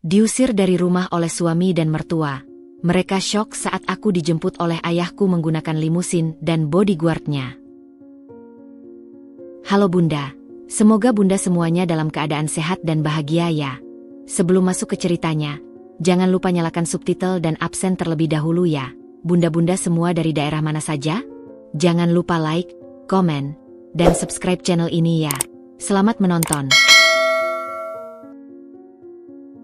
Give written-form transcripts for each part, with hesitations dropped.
Diusir dari rumah oleh suami dan mertua. Mereka syok saat aku dijemput oleh ayahku menggunakan limusin dan bodyguardnya. Halo Bunda, semoga Bunda semuanya dalam keadaan sehat dan bahagia ya. Sebelum masuk ke ceritanya, jangan lupa nyalakan subtitle dan absen terlebih dahulu ya. Bunda-bunda semua dari daerah mana saja? Jangan lupa like, komen, dan subscribe channel ini ya. Selamat menonton.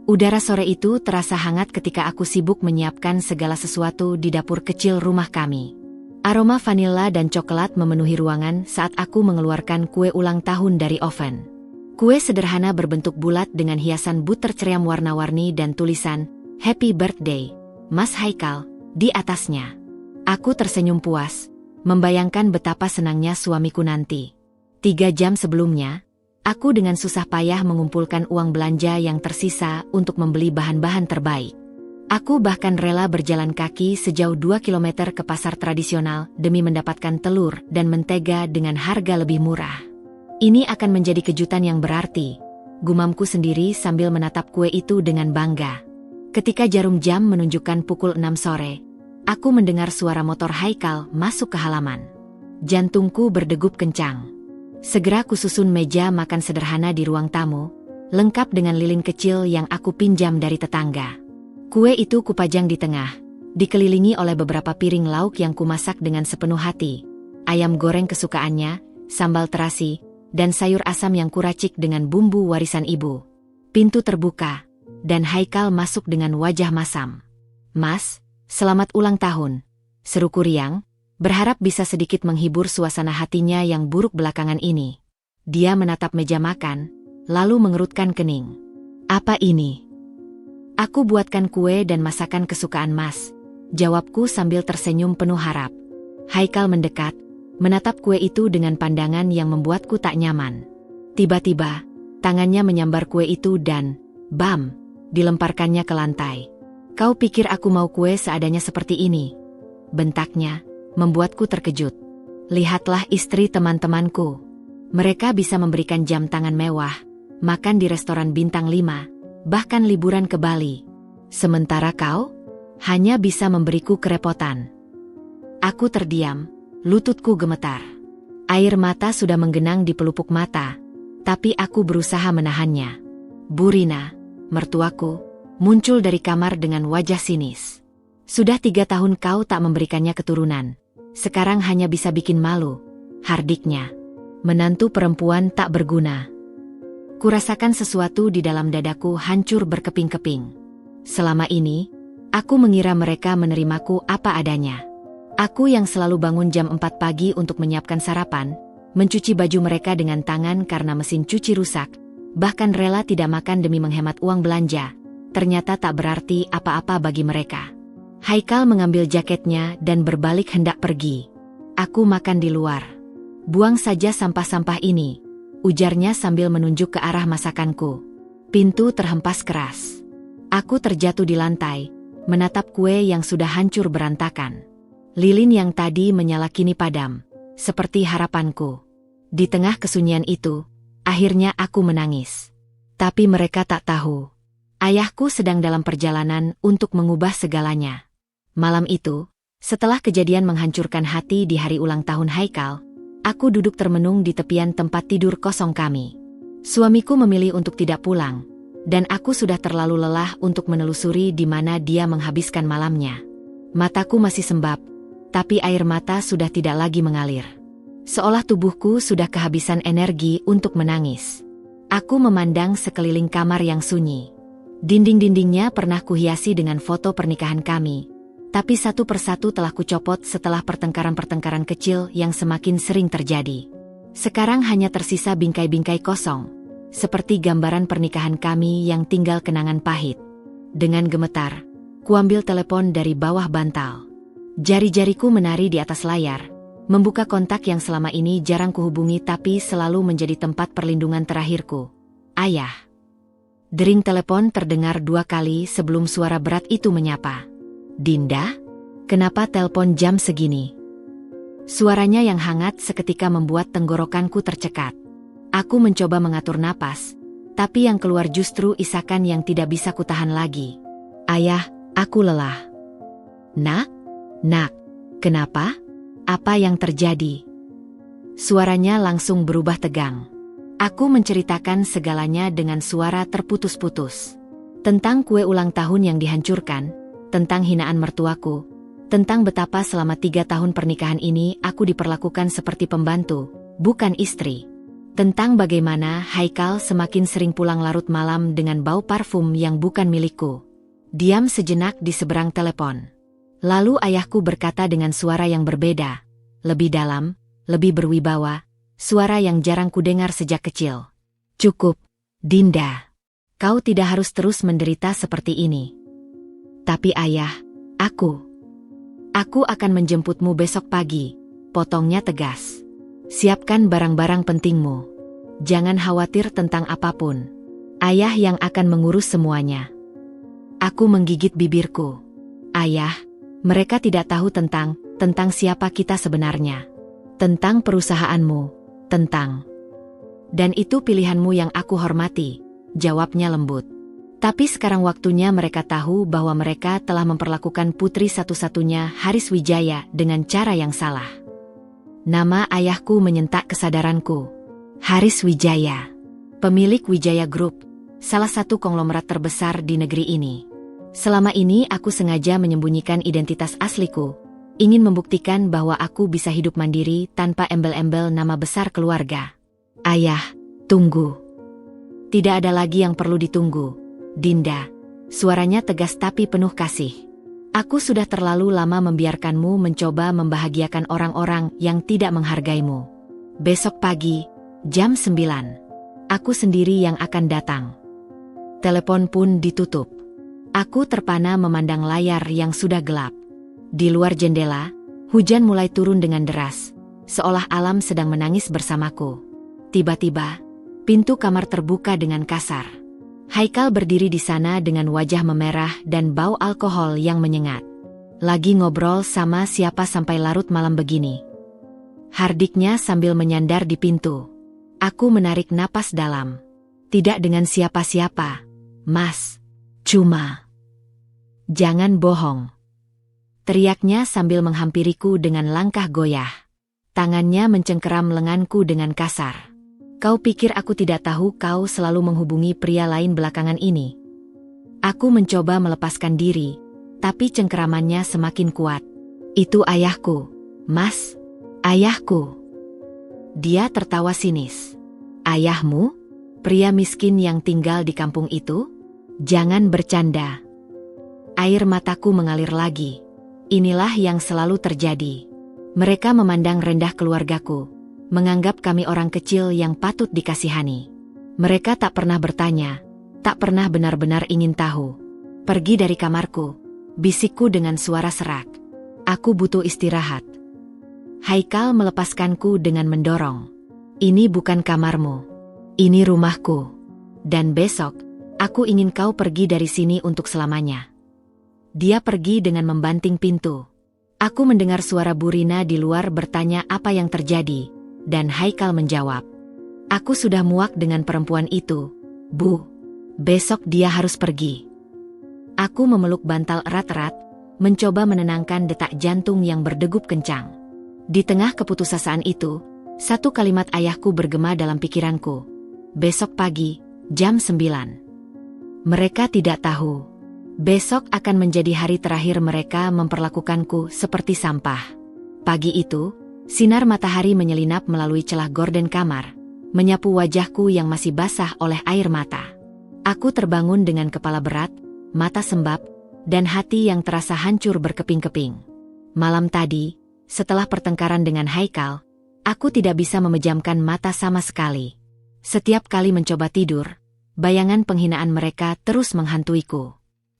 Udara sore itu terasa hangat ketika aku sibuk menyiapkan segala sesuatu di dapur kecil rumah kami. Aroma vanila dan coklat memenuhi ruangan saat aku mengeluarkan kue ulang tahun dari oven. Kue sederhana berbentuk bulat dengan hiasan butter ceream warna-warni dan tulisan Happy Birthday, Mas Haikal di atasnya. Aku tersenyum puas, membayangkan betapa senangnya suamiku nanti. 3 jam sebelumnya, aku dengan susah payah mengumpulkan uang belanja yang tersisa untuk membeli bahan-bahan terbaik. Aku bahkan rela berjalan kaki sejauh 2 km ke pasar tradisional demi mendapatkan telur dan mentega dengan harga lebih murah. Ini akan menjadi kejutan yang berarti, gumamku sendiri sambil menatap kue itu dengan bangga. Ketika jarum jam menunjukkan pukul 6 sore, aku mendengar suara motor Haikal masuk ke halaman. Jantungku berdegup kencang. Segera kususun meja makan sederhana di ruang tamu, lengkap dengan lilin kecil yang aku pinjam dari tetangga. Kue itu kupajang di tengah, dikelilingi oleh beberapa piring lauk yang kumasak dengan sepenuh hati. Ayam goreng kesukaannya, sambal terasi, dan sayur asam yang kuracik dengan bumbu warisan ibu. Pintu terbuka, dan Haikal masuk dengan wajah masam. "Mas, selamat ulang tahun," seruku riang, berharap bisa sedikit menghibur suasana hatinya yang buruk belakangan ini. Dia menatap meja makan, lalu mengerutkan kening. "Apa ini?" "Aku buatkan kue dan masakan kesukaan Mas," jawabku sambil tersenyum penuh harap. Haikal mendekat, menatap kue itu dengan pandangan yang membuatku tak nyaman. Tiba-tiba, tangannya menyambar kue itu dan, bam, dilemparkannya ke lantai. "Kau pikir aku mau kue seadanya seperti ini?" bentaknya, membuatku terkejut. Lihatlah istri teman-temanku. Mereka bisa memberikan jam tangan mewah, makan di restoran bintang 5, bahkan liburan ke Bali. Sementara kau, hanya bisa memberiku kerepotan. Aku terdiam, lututku gemetar. Air mata sudah menggenang di pelupuk mata, tapi aku berusaha menahannya. Bu Rina, mertuaku, muncul dari kamar dengan wajah sinis. "Sudah 3 tahun kau tak memberikannya keturunan. Sekarang hanya bisa bikin malu," hardiknya. "Menantu perempuan tak berguna." Kurasakan sesuatu di dalam dadaku hancur berkeping-keping. Selama ini, aku mengira mereka menerimaku apa adanya. Aku yang selalu bangun jam 4 pagi untuk menyiapkan sarapan, mencuci baju mereka dengan tangan karena mesin cuci rusak, bahkan rela tidak makan demi menghemat uang belanja, ternyata tak berarti apa-apa bagi mereka. Haikal mengambil jaketnya dan berbalik hendak pergi. "Aku makan di luar. Buang saja sampah-sampah ini," ujarnya sambil menunjuk ke arah masakanku. Pintu terhempas keras. Aku terjatuh di lantai, menatap kue yang sudah hancur berantakan. Lilin yang tadi menyala kini padam, seperti harapanku. Di tengah kesunyian itu, akhirnya aku menangis. Tapi mereka tak tahu. Ayahku sedang dalam perjalanan untuk mengubah segalanya. Malam itu, setelah kejadian menghancurkan hati di hari ulang tahun Haikal, aku duduk termenung di tepian tempat tidur kosong kami. Suamiku memilih untuk tidak pulang, dan aku sudah terlalu lelah untuk menelusuri di mana dia menghabiskan malamnya. Mataku masih sembab, tapi air mata sudah tidak lagi mengalir. Seolah tubuhku sudah kehabisan energi untuk menangis. Aku memandang sekeliling kamar yang sunyi. Dinding-dindingnya pernah kuhiasi dengan foto pernikahan kami, tapi satu persatu telah kucopot setelah pertengkaran-pertengkaran kecil yang semakin sering terjadi. Sekarang hanya tersisa bingkai-bingkai kosong, seperti gambaran pernikahan kami yang tinggal kenangan pahit. Dengan gemetar, kuambil telepon dari bawah bantal. Jari-jariku menari di atas layar, membuka kontak yang selama ini jarang kuhubungi tapi selalu menjadi tempat perlindungan terakhirku. "Ayah." Dering telepon terdengar 2 kali sebelum suara berat itu menyapa. "Dinda? Kenapa telepon jam segini?" Suaranya yang hangat seketika membuat tenggorokanku tercekat. Aku mencoba mengatur napas, Tapi yang keluar justru isakan yang tidak bisa kutahan lagi. Ayah, aku lelah. Nak, kenapa? Apa yang terjadi? Suaranya langsung berubah tegang. Aku menceritakan segalanya dengan suara terputus-putus. Tentang kue ulang tahun yang dihancurkan, tentang hinaan mertuaku, tentang betapa selama 3 tahun pernikahan ini aku diperlakukan seperti pembantu, bukan istri. Tentang bagaimana Haikal semakin sering pulang larut malam dengan bau parfum yang bukan milikku. Diam sejenak di seberang telepon. Lalu ayahku berkata dengan suara yang berbeda, lebih dalam, lebih berwibawa, suara yang jarang kudengar sejak kecil. Cukup, Dinda. Kau tidak harus terus menderita seperti ini. Tapi ayah, aku akan menjemputmu besok pagi, potongnya tegas. Siapkan barang-barang pentingmu. Jangan khawatir tentang apapun. Ayah yang akan mengurus semuanya. Aku menggigit bibirku. Ayah, mereka tidak tahu tentang siapa kita sebenarnya. Tentang perusahaanmu. Dan itu pilihanmu yang aku hormati, jawabnya lembut. Tapi sekarang waktunya mereka tahu bahwa mereka telah memperlakukan putri satu-satunya Haris Wijaya dengan cara yang salah. Nama ayahku menyentak kesadaranku. Haris Wijaya, pemilik Wijaya Group, salah satu konglomerat terbesar di negeri ini. Selama ini aku sengaja menyembunyikan identitas asliku, ingin membuktikan bahwa aku bisa hidup mandiri tanpa embel-embel nama besar keluarga. Ayah, tunggu. Tidak ada lagi yang perlu ditunggu, Dinda. Suaranya tegas tapi penuh kasih. Aku sudah terlalu lama membiarkanmu mencoba membahagiakan orang-orang yang tidak menghargaimu. Besok pagi, jam 9, aku sendiri yang akan datang. Telepon pun ditutup. Aku terpana memandang layar yang sudah gelap. Di luar jendela, hujan mulai turun dengan deras, seolah alam sedang menangis bersamaku. Tiba-tiba, pintu kamar terbuka dengan kasar. Haikal berdiri di sana dengan wajah memerah dan bau alkohol yang menyengat. Lagi ngobrol sama siapa sampai larut malam begini? Hardiknya sambil menyandar di pintu. Aku menarik napas dalam. Tidak dengan siapa-siapa, Mas. Cuma. Jangan bohong. Teriaknya sambil menghampiriku dengan langkah goyah. Tangannya mencengkeram lenganku dengan kasar. Kau pikir aku tidak tahu kau selalu menghubungi pria lain belakangan ini? Aku mencoba melepaskan diri, tapi cengkeramannya semakin kuat. Itu ayahku, Mas. Ayahku. Dia tertawa sinis. Ayahmu? Pria miskin yang tinggal di kampung itu? Jangan bercanda. Air mataku mengalir lagi. Inilah yang selalu terjadi. Mereka memandang rendah keluargaku, menganggap kami orang kecil yang patut dikasihani. Mereka tak pernah bertanya, tak pernah benar-benar ingin tahu. Pergi dari kamarku, bisikku dengan suara serak. Aku butuh istirahat. Haikal melepaskanku dengan mendorong. Ini bukan kamarmu. Ini rumahku. Dan besok, aku ingin kau pergi dari sini untuk selamanya. Dia pergi dengan membanting pintu. Aku mendengar suara Burina di luar bertanya apa yang terjadi, dan Haikal menjawab. Aku sudah muak dengan perempuan itu, Bu. Besok dia harus pergi. Aku memeluk bantal erat-erat, mencoba menenangkan detak jantung yang berdegup kencang. Di tengah keputusasaan itu, satu kalimat ayahku bergema dalam pikiranku. Besok pagi, jam 9. Mereka tidak tahu. Besok akan menjadi hari terakhir mereka memperlakukanku seperti sampah. Pagi itu, sinar matahari menyelinap melalui celah gorden kamar, menyapu wajahku yang masih basah oleh air mata. Aku terbangun dengan kepala berat, mata sembab, dan hati yang terasa hancur berkeping-keping. Malam tadi, setelah pertengkaran dengan Haikal, aku tidak bisa memejamkan mata sama sekali. Setiap kali mencoba tidur, bayangan penghinaan mereka terus menghantuiku.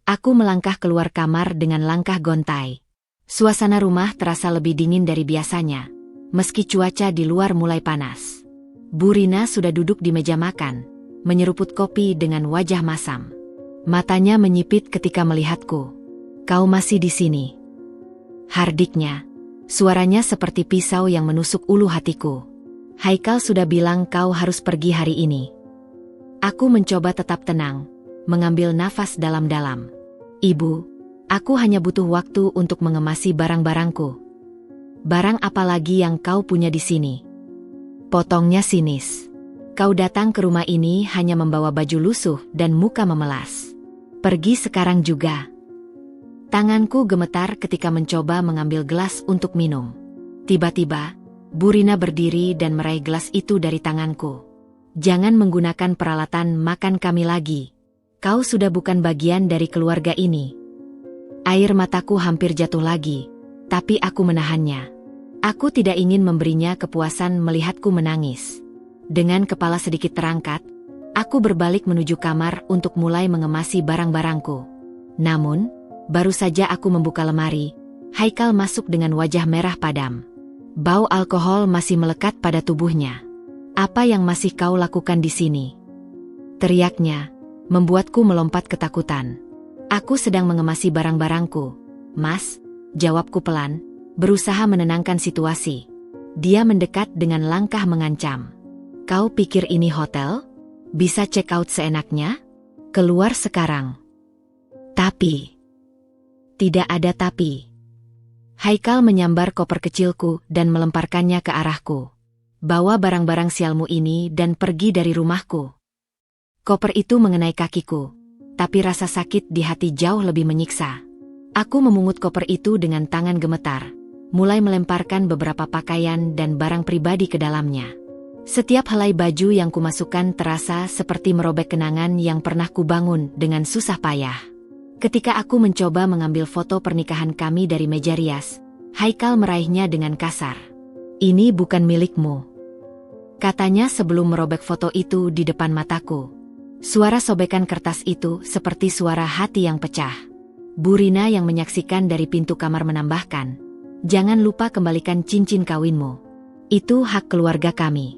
Aku melangkah keluar kamar dengan langkah gontai. Suasana rumah terasa lebih dingin dari biasanya, meski cuaca di luar mulai panas. Burina sudah duduk di meja makan, menyeruput kopi dengan wajah masam. Matanya menyipit ketika melihatku. Kau masih di sini? Hardiknya. Suaranya seperti pisau yang menusuk ulu hatiku. Haikal sudah bilang kau harus pergi hari ini. Aku mencoba tetap tenang, mengambil nafas dalam-dalam. Ibu, aku hanya butuh waktu untuk mengemasi barang-barangku. Barang apa lagi yang kau punya di sini? Potongnya sinis. Kau datang ke rumah ini hanya membawa baju lusuh dan muka memelas. Pergi sekarang juga. Tanganku gemetar ketika mencoba mengambil gelas untuk minum. Tiba-tiba, Bu Rina berdiri dan meraih gelas itu dari tanganku. Jangan menggunakan peralatan makan kami lagi. Kau sudah bukan bagian dari keluarga ini. Air mataku hampir jatuh lagi, tapi aku menahannya. Aku tidak ingin memberinya kepuasan melihatku menangis. Dengan kepala sedikit terangkat, aku berbalik menuju kamar untuk mulai mengemasi barang-barangku. Namun, baru saja aku membuka lemari, Haikal masuk dengan wajah merah padam. Bau alkohol masih melekat pada tubuhnya. Apa yang masih kau lakukan di sini? Teriaknya, membuatku melompat ketakutan. Aku sedang mengemasi barang-barangku. Mas, jawabku pelan, berusaha menenangkan situasi. Dia mendekat dengan langkah mengancam. Kau pikir ini hotel? Bisa check out seenaknya? Keluar sekarang. Tapi. Tidak ada tapi. Haikal menyambar koper kecilku dan melemparkannya ke arahku. Bawa barang-barang sialmu ini dan pergi dari rumahku. Koper itu mengenai kakiku, tapi rasa sakit di hati jauh lebih menyiksa. Aku memungut koper itu dengan tangan gemetar, mulai melemparkan beberapa pakaian dan barang pribadi ke dalamnya. Setiap helai baju yang kumasukkan terasa seperti merobek kenangan yang pernah kubangun dengan susah payah. Ketika aku mencoba mengambil foto pernikahan kami dari meja rias, Haikal meraihnya dengan kasar. Ini bukan milikmu, katanya sebelum merobek foto itu di depan mataku. Suara sobekan kertas itu seperti suara hati yang pecah. Bu Rina yang menyaksikan dari pintu kamar menambahkan, jangan lupa kembalikan cincin kawinmu. Itu hak keluarga kami.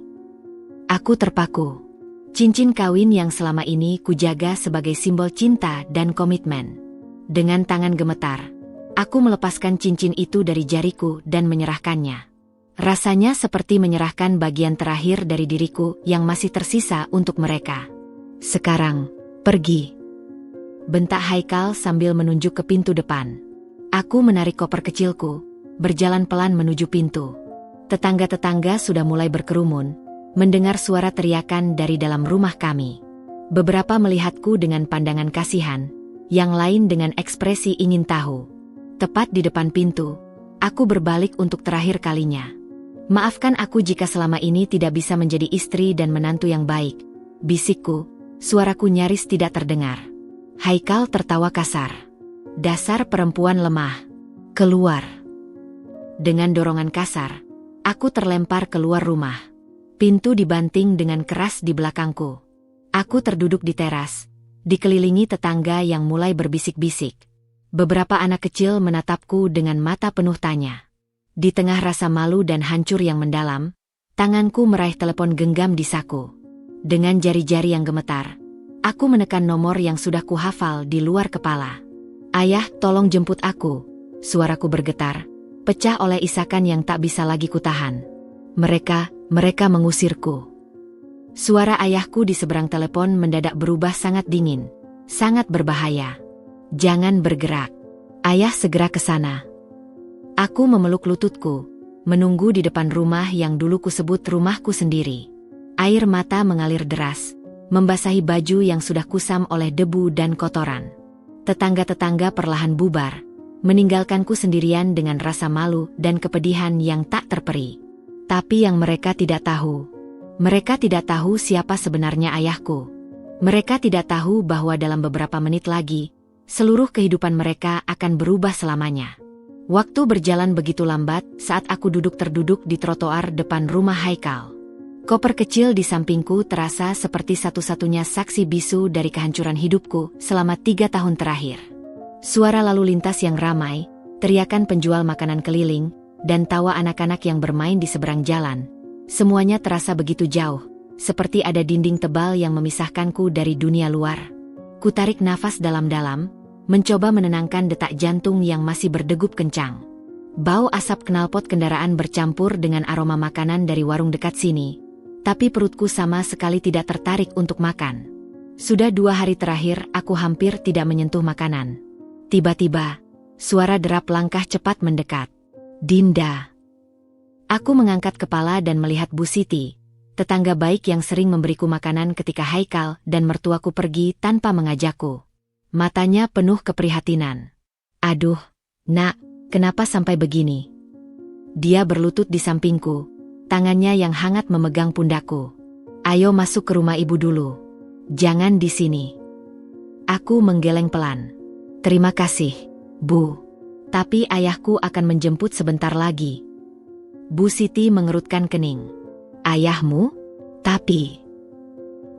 Aku terpaku. Cincin kawin yang selama ini kujaga sebagai simbol cinta dan komitmen. Dengan tangan gemetar, aku melepaskan cincin itu dari jariku dan menyerahkannya. Rasanya seperti menyerahkan bagian terakhir dari diriku yang masih tersisa untuk mereka. Sekarang, pergi. Bentak Haikal sambil menunjuk ke pintu depan. Aku menarik koper kecilku, berjalan pelan menuju pintu. Tetangga-tetangga sudah mulai berkerumun, mendengar suara teriakan dari dalam rumah kami. Beberapa melihatku dengan pandangan kasihan, yang lain dengan ekspresi ingin tahu. Tepat di depan pintu, aku berbalik untuk terakhir kalinya. Maafkan aku jika selama ini tidak bisa menjadi istri dan menantu yang baik, bisikku, suaraku nyaris tidak terdengar. Haikal tertawa kasar. Dasar perempuan lemah. Keluar. Dengan dorongan kasar, aku terlempar keluar rumah. Pintu dibanting dengan keras di belakangku. Aku terduduk di teras, dikelilingi tetangga yang mulai berbisik-bisik. Beberapa anak kecil menatapku dengan mata penuh tanya. Di tengah rasa malu dan hancur yang mendalam, tanganku meraih telepon genggam di saku. Dengan jari-jari yang gemetar, aku menekan nomor yang sudah kuhafal di luar kepala. Ayah, tolong jemput aku. Suaraku bergetar, pecah oleh isakan yang tak bisa lagi kutahan. Mereka mengusirku. Suara ayahku di seberang telepon mendadak berubah sangat dingin, sangat berbahaya. Jangan bergerak. Ayah segera ke sana. Aku memeluk lututku, menunggu di depan rumah yang dulu kusebut rumahku sendiri. Air mata mengalir deras, membasahi baju yang sudah kusam oleh debu dan kotoran. Tetangga-tetangga perlahan bubar, meninggalkanku sendirian dengan rasa malu dan kepedihan yang tak terperi. Tapi yang mereka tidak tahu siapa sebenarnya ayahku. Mereka tidak tahu bahwa dalam beberapa menit lagi, seluruh kehidupan mereka akan berubah selamanya. Waktu berjalan begitu lambat saat aku terduduk di trotoar depan rumah Haikal. Koper kecil di sampingku terasa seperti satu-satunya saksi bisu dari kehancuran hidupku selama 3 tahun terakhir. Suara lalu lintas yang ramai, teriakan penjual makanan keliling, dan tawa anak-anak yang bermain di seberang jalan. Semuanya terasa begitu jauh, seperti ada dinding tebal yang memisahkanku dari dunia luar. Kutarik nafas dalam-dalam, mencoba menenangkan detak jantung yang masih berdegup kencang. Bau asap knalpot kendaraan bercampur dengan aroma makanan dari warung dekat sini, tapi perutku sama sekali tidak tertarik untuk makan. Sudah 2 hari terakhir aku hampir tidak menyentuh makanan. Tiba-tiba, suara derap langkah cepat mendekat. Dinda. Aku mengangkat kepala dan melihat Bu Siti, tetangga baik yang sering memberiku makanan ketika Haikal dan mertuaku pergi tanpa mengajakku. Matanya penuh keprihatinan. Aduh, nak, kenapa sampai begini? Dia berlutut di sampingku, tangannya yang hangat memegang pundakku. Ayo masuk ke rumah ibu dulu. Jangan di sini. Aku menggeleng pelan. Terima kasih, Bu. Tapi ayahku akan menjemput sebentar lagi. Bu Siti mengerutkan kening. Ayahmu? Tapi...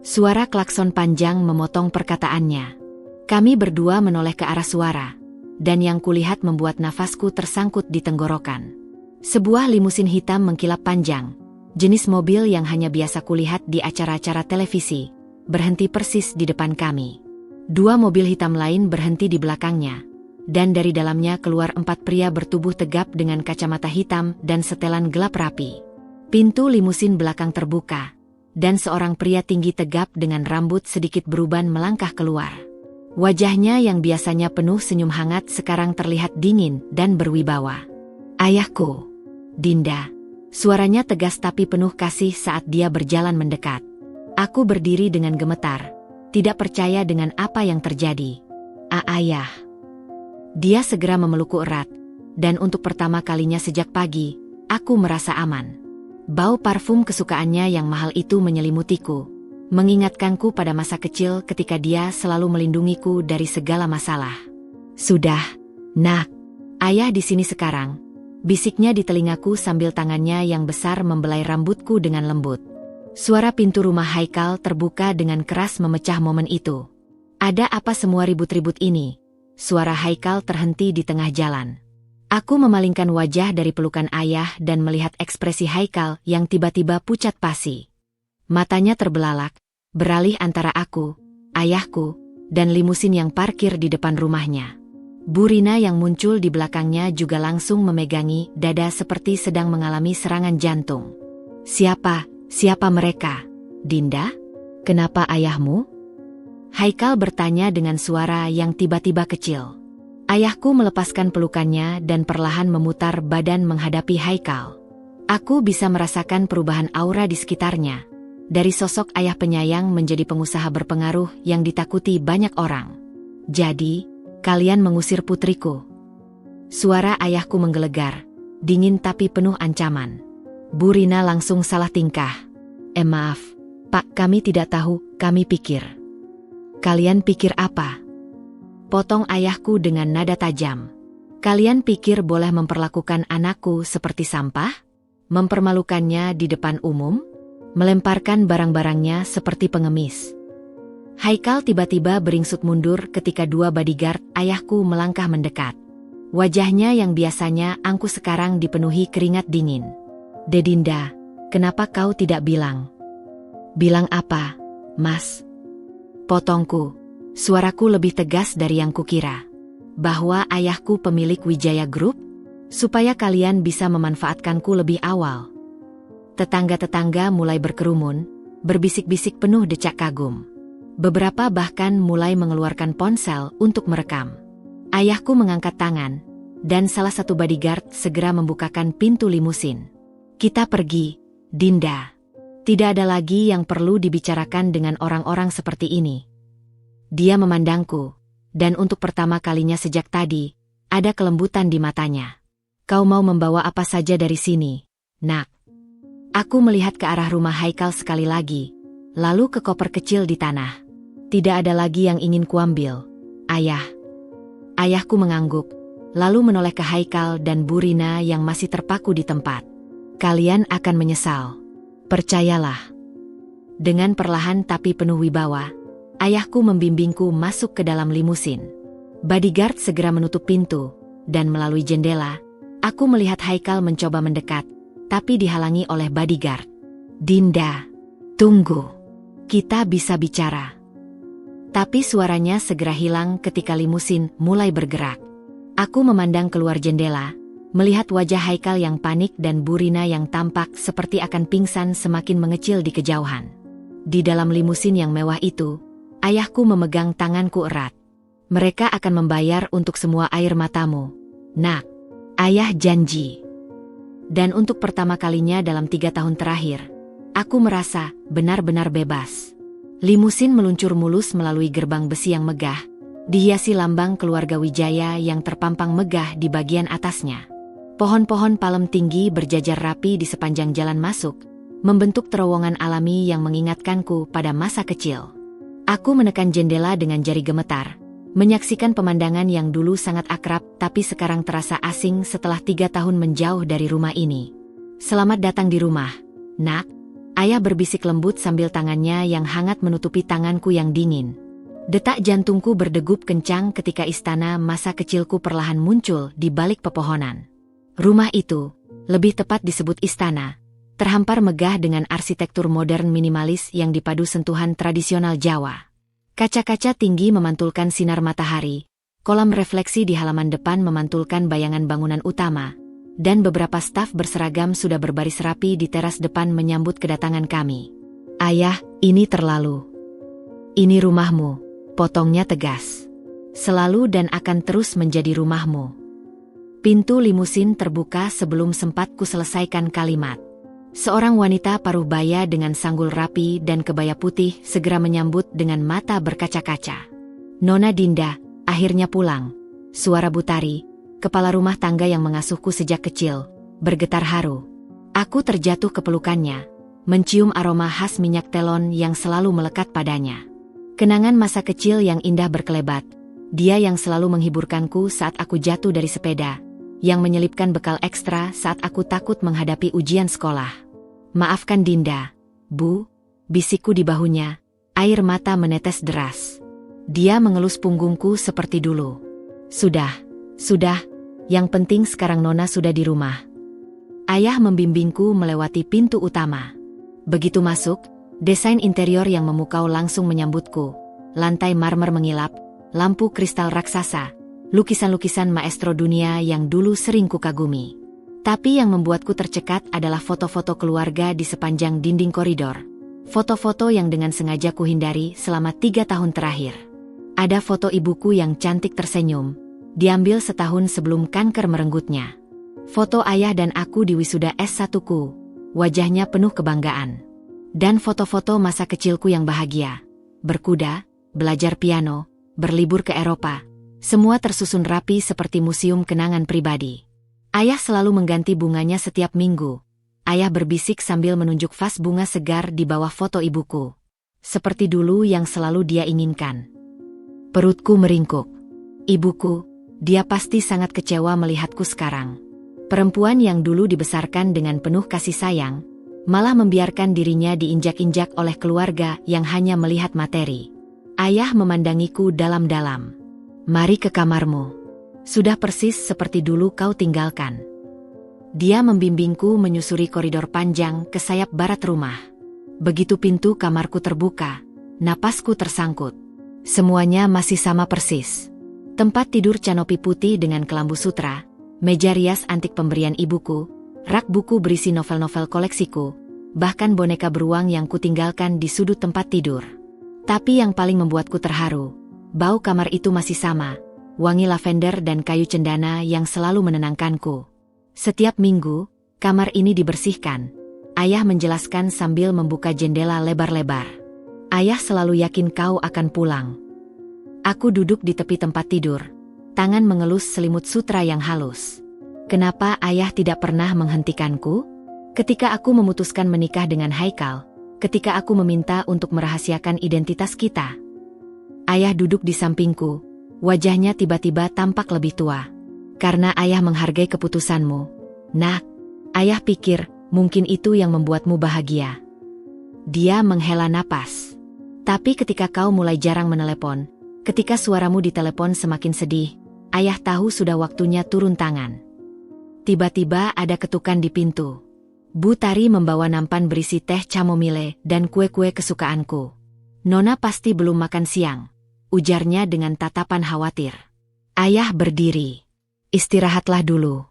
Suara klakson panjang memotong perkataannya. Kami berdua menoleh ke arah suara, dan yang kulihat membuat nafasku tersangkut di tenggorokan. Sebuah limusin hitam mengkilap panjang, jenis mobil yang hanya biasa kulihat di acara-acara televisi, berhenti persis di depan kami. 2 mobil hitam lain berhenti di belakangnya, dan dari dalamnya keluar 4 pria bertubuh tegap dengan kacamata hitam dan setelan gelap rapi. Pintu limusin belakang terbuka, dan seorang pria tinggi tegap dengan rambut sedikit beruban melangkah keluar. Wajahnya yang biasanya penuh senyum hangat sekarang terlihat dingin dan berwibawa. Ayahku. Dinda. Suaranya tegas tapi penuh kasih saat dia berjalan mendekat. Aku berdiri dengan gemetar, tidak percaya dengan apa yang terjadi. Ayah. Dia segera memelukku erat, dan untuk pertama kalinya sejak pagi, aku merasa aman. Bau parfum kesukaannya yang mahal itu menyelimutiku, mengingatkanku pada masa kecil ketika dia selalu melindungiku dari segala masalah. Sudah, nak. Ayah di sini sekarang, bisiknya di telingaku sambil tangannya yang besar membelai rambutku dengan lembut. Suara pintu rumah Haikal terbuka dengan keras memecah momen itu. Ada apa semua ribut-ribut ini? Suara Haikal terhenti di tengah jalan. Aku memalingkan wajah dari pelukan ayah dan melihat ekspresi Haikal yang tiba-tiba pucat pasi. Matanya terbelalak, beralih antara aku, ayahku, dan limusin yang parkir di depan rumahnya. Bu Rina yang muncul di belakangnya juga langsung memegangi dada seperti sedang mengalami serangan jantung. Siapa mereka? Dinda? Kenapa ayahmu? Haikal bertanya dengan suara yang tiba-tiba kecil. Ayahku melepaskan pelukannya dan perlahan memutar badan menghadapi Haikal. Aku bisa merasakan perubahan aura di sekitarnya. Dari sosok ayah penyayang menjadi pengusaha berpengaruh yang ditakuti banyak orang. Jadi, kalian mengusir putriku. Suara ayahku menggelegar, dingin tapi penuh ancaman. Bu Rina langsung salah tingkah. Maaf, Pak, kami tidak tahu, kami pikir. Kalian pikir apa? Potong ayahku dengan nada tajam. Kalian pikir boleh memperlakukan anakku seperti sampah? Mempermalukannya di depan umum? Melemparkan barang-barangnya seperti pengemis? Haikal tiba-tiba beringsut mundur ketika 2 bodyguard ayahku melangkah mendekat. Wajahnya yang biasanya angkuh sekarang dipenuhi keringat dingin. Dinda, kenapa kau tidak bilang? Bilang apa, Mas? Potongku. Suaraku lebih tegas dari yang kukira. Bahwa ayahku pemilik Wijaya Group? Supaya kalian bisa memanfaatkanku lebih awal. Tetangga-tetangga mulai berkerumun, berbisik-bisik penuh decak kagum. Beberapa bahkan mulai mengeluarkan ponsel untuk merekam. Ayahku mengangkat tangan, dan salah satu bodyguard segera membukakan pintu limusin. Kita pergi, Dinda. Tidak ada lagi yang perlu dibicarakan dengan orang-orang seperti ini. Dia memandangku, dan untuk pertama kalinya sejak tadi, ada kelembutan di matanya. Kau mau membawa apa saja dari sini, nak? Aku melihat ke arah rumah Haikal sekali lagi, lalu ke koper kecil di tanah. Tidak ada lagi yang ingin kuambil, ayah. Ayahku mengangguk, lalu menoleh ke Haikal dan Bu Rina yang masih terpaku di tempat. Kalian akan menyesal. Percayalah. Dengan perlahan tapi penuh wibawa, ayahku membimbingku masuk ke dalam limusin. Bodyguard segera menutup pintu, dan melalui jendela, aku melihat Haikal mencoba mendekat, tapi dihalangi oleh bodyguard. Dinda, tunggu. Kita bisa bicara. Tapi suaranya segera hilang ketika limusin mulai bergerak. Aku memandang keluar jendela, Melihat wajah Haikal yang panik dan Bu Rina yang tampak seperti akan pingsan semakin mengecil di kejauhan. Di dalam limusin yang mewah itu, ayahku memegang tanganku erat. Mereka akan membayar untuk semua air matamu, nak. Ayah janji. Dan untuk pertama kalinya dalam 3 tahun terakhir, aku merasa benar-benar bebas. Limusin meluncur mulus melalui gerbang besi yang megah, dihiasi lambang keluarga Wijaya yang terpampang megah di bagian atasnya. Pohon-pohon palem tinggi berjajar rapi di sepanjang jalan masuk, membentuk terowongan alami yang mengingatkanku pada masa kecil. Aku menekan jendela dengan jari gemetar, menyaksikan pemandangan yang dulu sangat akrab tapi sekarang terasa asing setelah 3 tahun menjauh dari rumah ini. Selamat datang di rumah, nak. Ayah berbisik lembut sambil tangannya yang hangat menutupi tanganku yang dingin. Detak jantungku berdegup kencang ketika istana masa kecilku perlahan muncul di balik pepohonan. Rumah itu, lebih tepat disebut istana, terhampar megah dengan arsitektur modern minimalis yang dipadu sentuhan tradisional Jawa. Kaca-kaca tinggi memantulkan sinar matahari, kolam refleksi di halaman depan memantulkan bayangan bangunan utama, dan beberapa staf berseragam sudah berbaris rapi di teras depan menyambut kedatangan kami. Ayah, ini terlalu. Ini rumahmu, potongnya tegas. Selalu dan akan terus menjadi rumahmu. Pintu limusin terbuka sebelum sempat ku selesaikan kalimat. Seorang wanita paruh baya dengan sanggul rapi dan kebaya putih segera menyambut dengan mata berkaca-kaca. Nona Dinda, akhirnya pulang. Suara Butari, kepala rumah tangga yang mengasuhku sejak kecil, bergetar haru. Aku terjatuh ke pelukannya, mencium aroma khas minyak telon yang selalu melekat padanya. Kenangan masa kecil yang indah berkelebat, dia yang selalu menghiburkanku saat aku jatuh dari sepeda, yang menyelipkan bekal ekstra saat aku takut menghadapi ujian sekolah. Maafkan Dinda, Bu, bisikku di bahunya, air mata menetes deras. Dia mengelus punggungku seperti dulu. Sudah, yang penting sekarang Nona sudah di rumah. Ayah membimbingku melewati pintu utama. Begitu masuk, desain interior yang memukau langsung menyambutku. Lantai marmer mengilap, lampu kristal raksasa, lukisan-lukisan maestro dunia yang dulu sering kukagumi. Tapi yang membuatku tercekat adalah foto-foto keluarga di sepanjang dinding koridor. Foto-foto yang dengan sengaja kuhindari selama 3 tahun terakhir. Ada foto ibuku yang cantik tersenyum, diambil setahun sebelum kanker merenggutnya. Foto ayah dan aku di wisuda S1ku, wajahnya penuh kebanggaan. Dan foto-foto masa kecilku yang bahagia. Berkuda, belajar piano, berlibur ke Eropa. Semua tersusun rapi seperti museum kenangan pribadi. Ayah selalu mengganti bunganya setiap minggu. Ayah berbisik sambil menunjuk vas bunga segar di bawah foto ibuku. Seperti dulu yang selalu dia inginkan. Perutku meringkuk. Ibuku, dia pasti sangat kecewa melihatku sekarang. Perempuan yang dulu dibesarkan dengan penuh kasih sayang, malah membiarkan dirinya diinjak-injak oleh keluarga yang hanya melihat materi. Ayah memandangiku dalam-dalam. Mari ke kamarmu. Sudah persis seperti dulu kau tinggalkan. Dia membimbingku menyusuri koridor panjang ke sayap barat rumah. Begitu pintu kamarku terbuka, napasku tersangkut. Semuanya masih sama persis. Tempat tidur canopi putih dengan kelambu sutra, meja rias antik pemberian ibuku, rak buku berisi novel-novel koleksiku, bahkan boneka beruang yang kutinggalkan di sudut tempat tidur. Tapi yang paling membuatku terharu, bau kamar itu masih sama, wangi lavender dan kayu cendana yang selalu menenangkanku. Setiap minggu, kamar ini dibersihkan. Ayah menjelaskan sambil membuka jendela lebar-lebar. Ayah selalu yakin kau akan pulang. Aku duduk di tepi tempat tidur, tangan mengelus selimut sutra yang halus. Kenapa ayah tidak pernah menghentikanku? Ketika aku memutuskan menikah dengan Haikal, ketika aku meminta untuk merahasiakan identitas kita. Ayah duduk di sampingku, wajahnya tiba-tiba tampak lebih tua. Karena ayah menghargai keputusanmu. Nak, ayah pikir mungkin itu yang membuatmu bahagia. Dia menghela napas. Tapi ketika kau mulai jarang menelepon, ketika suaramu di telepon semakin sedih, ayah tahu sudah waktunya turun tangan. Tiba-tiba ada ketukan di pintu. Bu Tari membawa nampan berisi teh chamomile dan kue-kue kesukaanku. Nona pasti belum makan siang, ujarnya dengan tatapan khawatir. Ayah berdiri. Istirahatlah dulu.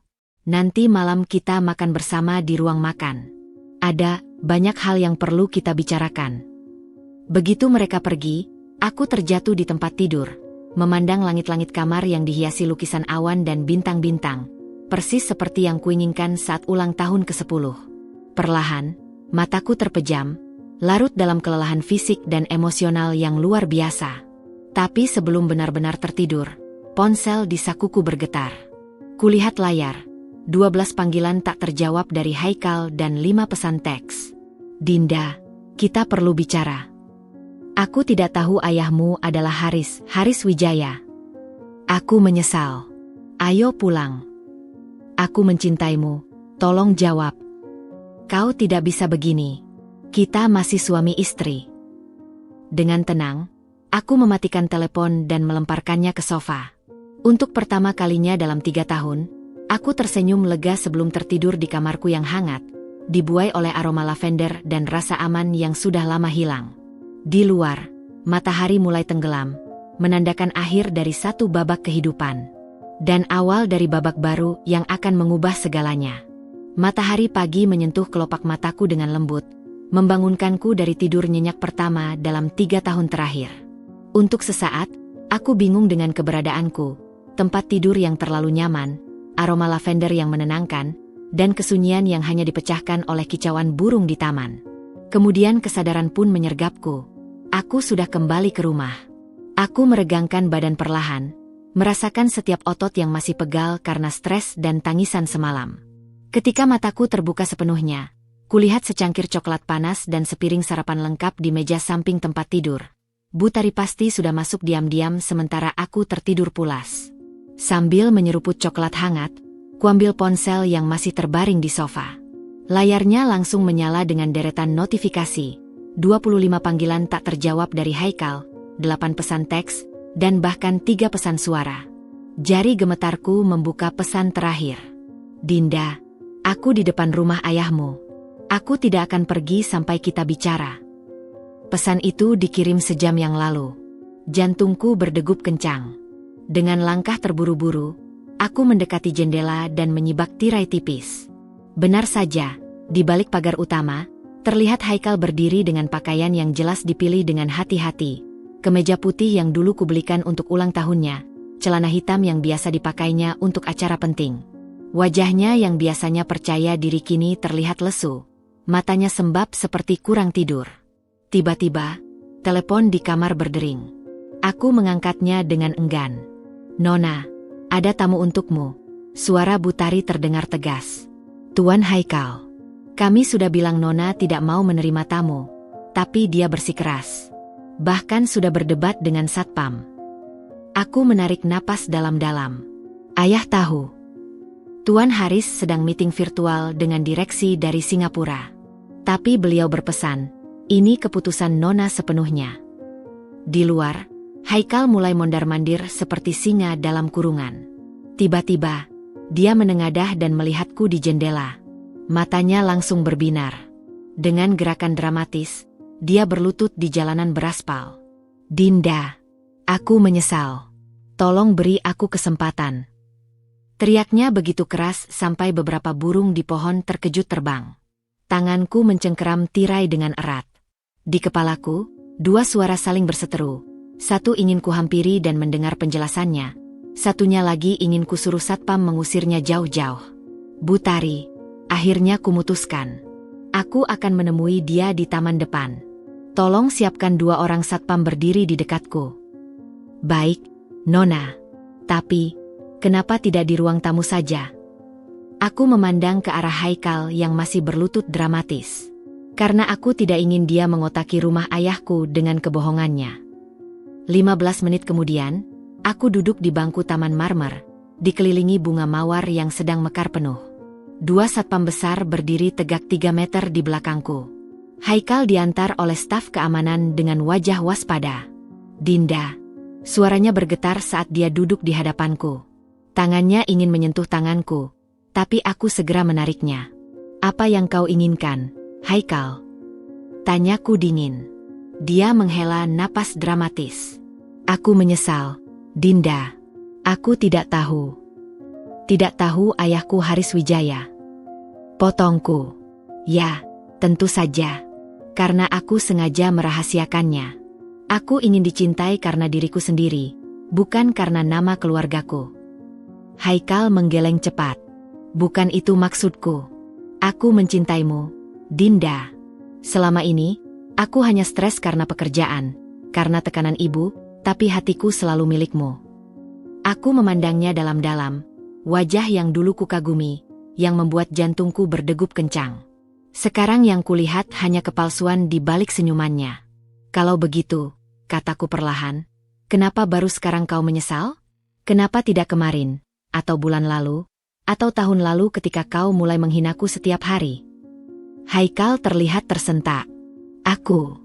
nanti malam kita makan bersama di ruang makan. Ada banyak hal yang perlu kita bicarakan. Begitu mereka pergi, aku terjatuh di tempat tidur, memandang langit-langit kamar yang dihiasi lukisan awan dan bintang-bintang, persis seperti yang kuinginkan saat ulang tahun ke-10. Perlahan, mataku terpejam, larut dalam kelelahan fisik dan emosional yang luar biasa. Tapi sebelum benar-benar tertidur, ponsel di sakuku bergetar. Kulihat layar, 12 panggilan tak terjawab dari Haikal dan 5 pesan teks. Dinda, kita perlu bicara. Aku tidak tahu ayahmu adalah Haris Wijaya. Aku menyesal. Ayo pulang. Aku mencintaimu, tolong jawab. Kau tidak bisa begini. Kita masih suami istri. Dengan tenang, aku mematikan telepon dan melemparkannya ke sofa. Untuk pertama kalinya dalam 3 tahun, aku tersenyum lega sebelum tertidur di kamarku yang hangat, dibuai oleh aroma lavender dan rasa aman yang sudah lama hilang. Di luar, matahari mulai tenggelam, menandakan akhir dari satu babak kehidupan, dan awal dari babak baru yang akan mengubah segalanya. Matahari pagi menyentuh kelopak mataku dengan lembut, membangunkanku dari tidur nyenyak pertama dalam 3 tahun terakhir. Untuk sesaat, aku bingung dengan keberadaanku, tempat tidur yang terlalu nyaman, aroma lavender yang menenangkan, dan kesunyian yang hanya dipecahkan oleh kicauan burung di taman. Kemudian kesadaran pun menyergapku. Aku sudah kembali ke rumah. Aku meregangkan badan perlahan, merasakan setiap otot yang masih pegal karena stres dan tangisan semalam. Ketika mataku terbuka sepenuhnya, kulihat secangkir coklat panas dan sepiring sarapan lengkap di meja samping tempat tidur. Butari pasti sudah masuk diam-diam sementara aku tertidur pulas. Sambil menyeruput coklat hangat, kuambil ponsel yang masih terbaring di sofa. Layarnya langsung menyala dengan deretan notifikasi. 25 panggilan tak terjawab dari Haikal, 8 pesan teks, dan bahkan 3 pesan suara. Jari gemetarku membuka pesan terakhir. Dinda, aku di depan rumah ayahmu. Aku tidak akan pergi sampai kita bicara. Pesan itu dikirim sejam yang lalu. Jantungku berdegup kencang. Dengan langkah terburu-buru, aku mendekati jendela dan menyibak tirai tipis. Benar saja, di balik pagar utama, terlihat Haikal berdiri dengan pakaian yang jelas dipilih dengan hati-hati. Kemeja putih yang dulu kubelikan untuk ulang tahunnya, celana hitam yang biasa dipakainya untuk acara penting. Wajahnya yang biasanya percaya diri kini terlihat lesu, matanya sembab seperti kurang tidur. Tiba-tiba, telepon di kamar berdering. Aku mengangkatnya dengan enggan. Nona, ada tamu untukmu. Suara Butari terdengar tegas. Tuan Haikal. Kami sudah bilang Nona tidak mau menerima tamu, tapi dia bersikeras. Bahkan sudah berdebat dengan Satpam. Aku menarik napas dalam-dalam. Ayah tahu. Tuan Haris sedang meeting virtual dengan direksi dari Singapura. Tapi beliau berpesan, ini keputusan Nona sepenuhnya. Di luar, Haikal mulai mondar-mandir seperti singa dalam kurungan. Tiba-tiba, dia menengadah dan melihatku di jendela. Matanya langsung berbinar. Dengan gerakan dramatis, dia berlutut di jalanan beraspal. Dinda, aku menyesal. Tolong beri aku kesempatan. Teriaknya begitu keras sampai beberapa burung di pohon terkejut terbang. Tanganku mencengkeram tirai dengan erat. Di kepalaku, 2 suara saling berseteru. Satu ingin kuhampiri dan mendengar penjelasannya. Satunya lagi ingin kusuruh Satpam mengusirnya jauh-jauh. Butari, akhirnya kumutuskan. Aku akan menemui dia di taman depan. Tolong siapkan 2 orang Satpam berdiri di dekatku. Baik, Nona. Tapi, kenapa tidak di ruang tamu saja? Aku memandang ke arah Haikal yang masih berlutut dramatis. Karena aku tidak ingin dia mengotaki rumah ayahku dengan kebohongannya. 15 menit kemudian, aku duduk di bangku taman marmer, dikelilingi bunga mawar yang sedang mekar penuh. 2 satpam besar berdiri tegak 3 meter di belakangku. Haikal diantar oleh staf keamanan dengan wajah waspada. Dinda, suaranya bergetar saat dia duduk di hadapanku. Tangannya ingin menyentuh tanganku, tapi aku segera menariknya. Apa yang kau inginkan, Haikal? Tanyaku dingin. Dia menghela napas dramatis. Aku menyesal, Dinda. Aku tidak tahu. Tidak tahu ayahku Haris Wijaya. Potongku. Ya, tentu saja. Karena aku sengaja merahasiakannya. Aku ingin dicintai karena diriku sendiri, bukan karena nama keluargaku. Haikal menggeleng cepat. Bukan itu maksudku. Aku mencintaimu, Dinda. Selama ini, aku hanya stres karena pekerjaan, karena tekanan ibu, tapi hatiku selalu milikmu. Aku memandangnya dalam-dalam, wajah yang dulu kukagumi, yang membuat jantungku berdegup kencang. Sekarang yang kulihat hanya kepalsuan di balik senyumannya. Kalau begitu, kataku perlahan, kenapa baru sekarang kau menyesal? Kenapa tidak kemarin, atau bulan lalu, atau tahun lalu ketika kau mulai menghinaku setiap hari? Haikal terlihat tersentak. Aku.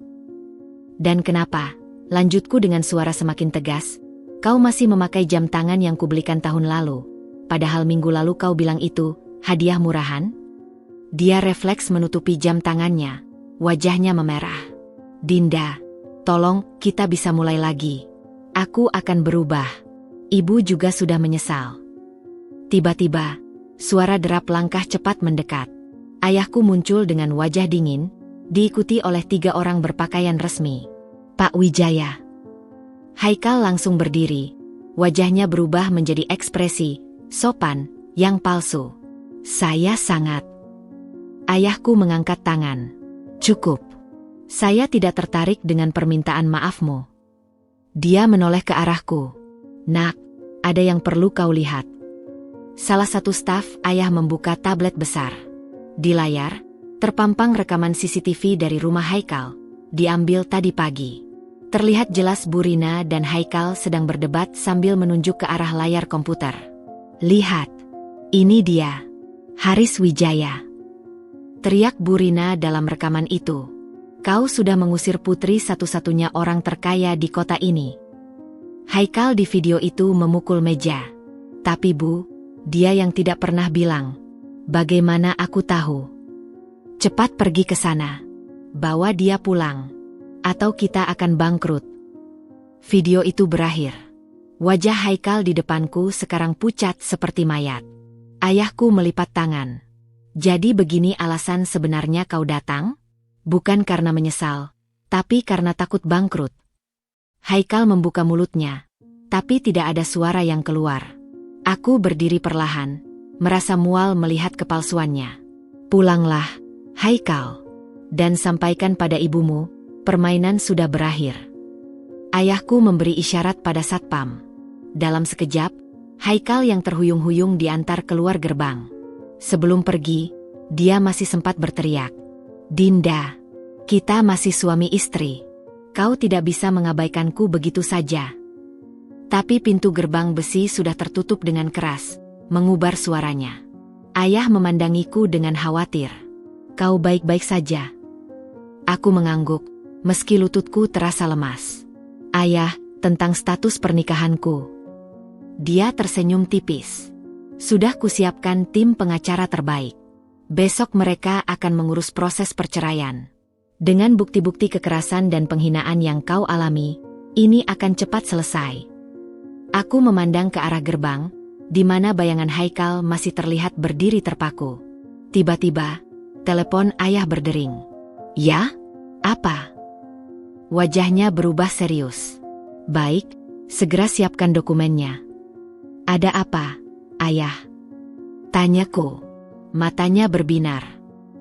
Dan kenapa? Lanjutku dengan suara semakin tegas. Kau masih memakai jam tangan yang kubelikan tahun lalu. Padahal minggu lalu kau bilang itu hadiah murahan. Dia refleks menutupi jam tangannya. Wajahnya memerah. Dinda, tolong kita bisa mulai lagi. Aku akan berubah. Ibu juga sudah menyesal. Tiba-tiba, suara derap langkah cepat mendekat. Ayahku muncul dengan wajah dingin, diikuti oleh 3 orang berpakaian resmi. Pak Wijaya. Haikal langsung berdiri. Wajahnya berubah menjadi ekspresi sopan yang palsu. Saya sangat. Ayahku mengangkat tangan. Cukup. Saya tidak tertarik dengan permintaan maafmu. Dia menoleh ke arahku. Nak, ada yang perlu kau lihat. Salah satu staf ayah membuka tablet besar. Di layar, terpampang rekaman CCTV dari rumah Haikal, diambil tadi pagi. Terlihat jelas Bu Rina dan Haikal sedang berdebat sambil menunjuk ke arah layar komputer. Lihat, ini dia, Haris Wijaya. Teriak Bu Rina dalam rekaman itu. Kau sudah mengusir putri satu-satunya orang terkaya di kota ini. Haikal di video itu memukul meja. Tapi Bu, dia yang tidak pernah bilang. Bagaimana aku tahu? Cepat pergi ke sana. Bawa dia pulang. Atau kita akan bangkrut. Video itu berakhir. Wajah Haikal di depanku sekarang pucat seperti mayat. Ayahku melipat tangan. Jadi begini alasan sebenarnya kau datang? Bukan karena menyesal, tapi karena takut bangkrut. Haikal membuka mulutnya, tapi tidak ada suara yang keluar. Aku berdiri perlahan, merasa mual melihat kepalsuannya. Pulanglah, Haikal, dan sampaikan pada ibumu, permainan sudah berakhir. Ayahku memberi isyarat pada satpam. Dalam sekejap, Haikal yang terhuyung-huyung diantar keluar gerbang. Sebelum pergi, dia masih sempat berteriak. Dinda, kita masih suami istri. Kau tidak bisa mengabaikanku begitu saja. Tapi pintu gerbang besi sudah tertutup dengan keras, mengubar suaranya. Ayah memandangiku dengan khawatir. Kau baik-baik saja? Aku mengangguk, meski lututku terasa lemas. Ayah, tentang status pernikahanku. Dia tersenyum tipis. Sudah kusiapkan tim pengacara terbaik. Besok mereka akan mengurus proses perceraian. Dengan bukti-bukti kekerasan dan penghinaan yang kau alami, ini akan cepat selesai. Aku memandang ke arah gerbang, di mana bayangan Haikal masih terlihat berdiri terpaku. Tiba-tiba, telepon ayah berdering. Ya? Apa? Wajahnya berubah serius. Baik, segera siapkan dokumennya. Ada apa, ayah? Tanyaku. Matanya berbinar.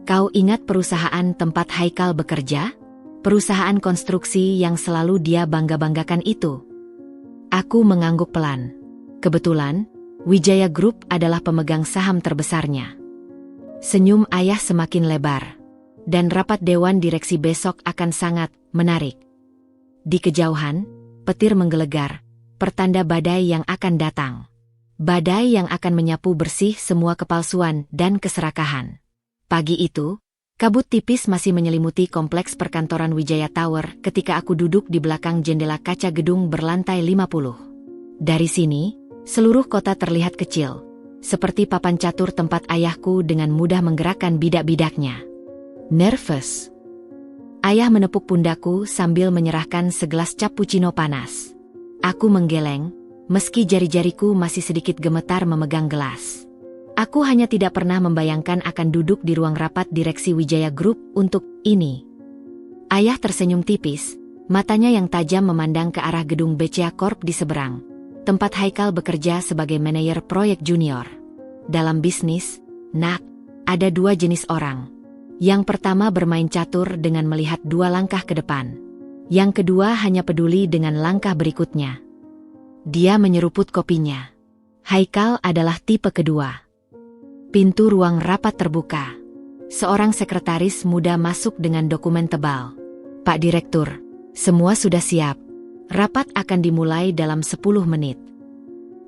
Kau ingat perusahaan tempat Haikal bekerja? Perusahaan konstruksi yang selalu dia bangga-banggakan itu. Aku mengangguk pelan. Kebetulan, Wijaya Group adalah pemegang saham terbesarnya. Senyum ayah semakin lebar. Dan rapat dewan direksi besok akan sangat menarik. Di kejauhan, petir menggelegar, pertanda badai yang akan datang. Badai yang akan menyapu bersih semua kepalsuan dan keserakahan. Pagi itu, kabut tipis masih menyelimuti kompleks perkantoran Wijaya Tower ketika aku duduk di belakang jendela kaca gedung berlantai 50. Dari sini, seluruh kota terlihat kecil, seperti papan catur tempat ayahku dengan mudah menggerakkan bidak-bidaknya. Nervous. Ayah menepuk pundakku sambil menyerahkan segelas cappuccino panas. Aku menggeleng, meski jari-jariku masih sedikit gemetar memegang gelas. Aku hanya tidak pernah membayangkan akan duduk di ruang rapat direksi Wijaya Group untuk ini. Ayah tersenyum tipis, matanya yang tajam memandang ke arah gedung BCA Corp di seberang, tempat Haikal bekerja sebagai manajer proyek junior. Dalam bisnis, nak, ada dua jenis orang. Yang pertama bermain catur dengan melihat 2 langkah ke depan. Yang kedua hanya peduli dengan langkah berikutnya. Dia menyeruput kopinya. Haikal adalah tipe kedua. Pintu ruang rapat terbuka. Seorang sekretaris muda masuk dengan dokumen tebal. Pak Direktur, semua sudah siap. Rapat akan dimulai dalam 10 menit.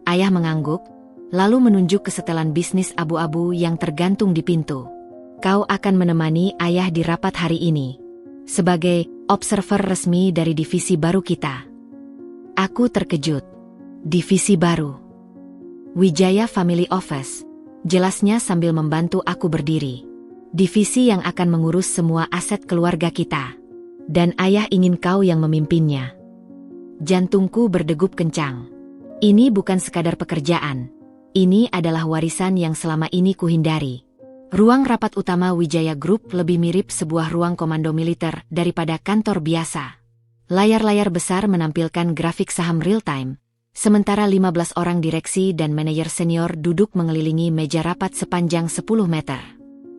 Ayah mengangguk, lalu menunjuk ke setelan bisnis abu-abu yang tergantung di pintu. Kau akan menemani ayah di rapat hari ini. Sebagai observer resmi dari divisi baru kita. Aku terkejut. Divisi baru. Wijaya Family Office. Jelasnya sambil membantu aku berdiri. Divisi yang akan mengurus semua aset keluarga kita. Dan ayah ingin kau yang memimpinnya. Jantungku berdegup kencang. Ini bukan sekadar pekerjaan. Ini adalah warisan yang selama ini kuhindari. Ruang rapat utama Wijaya Group lebih mirip sebuah ruang komando militer daripada kantor biasa. Layar-layar besar menampilkan grafik saham real-time. Sementara 15 orang direksi dan manajer senior duduk mengelilingi meja rapat sepanjang 10 meter.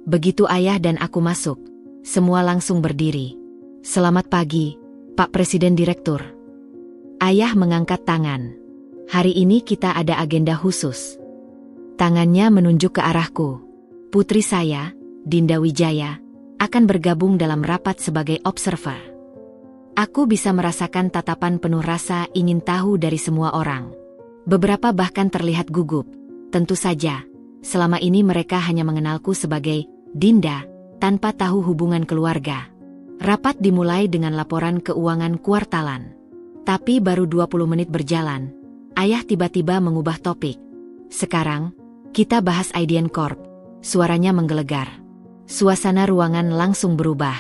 Begitu ayah dan aku masuk, semua langsung berdiri. Selamat pagi, Pak Presiden Direktur. Ayah mengangkat tangan. Hari ini kita ada agenda khusus. Tangannya menunjuk ke arahku. Putri saya, Dinda Wijaya, akan bergabung dalam rapat sebagai observer. Aku bisa merasakan tatapan penuh rasa ingin tahu dari semua orang. Beberapa bahkan terlihat gugup. Tentu saja, selama ini mereka hanya mengenalku sebagai Dinda, tanpa tahu hubungan keluarga. Rapat dimulai dengan laporan keuangan kuartalan. Tapi baru 20 menit berjalan, ayah tiba-tiba mengubah topik. Sekarang, kita bahas Idean Corp. Suaranya menggelegar. Suasana ruangan langsung berubah.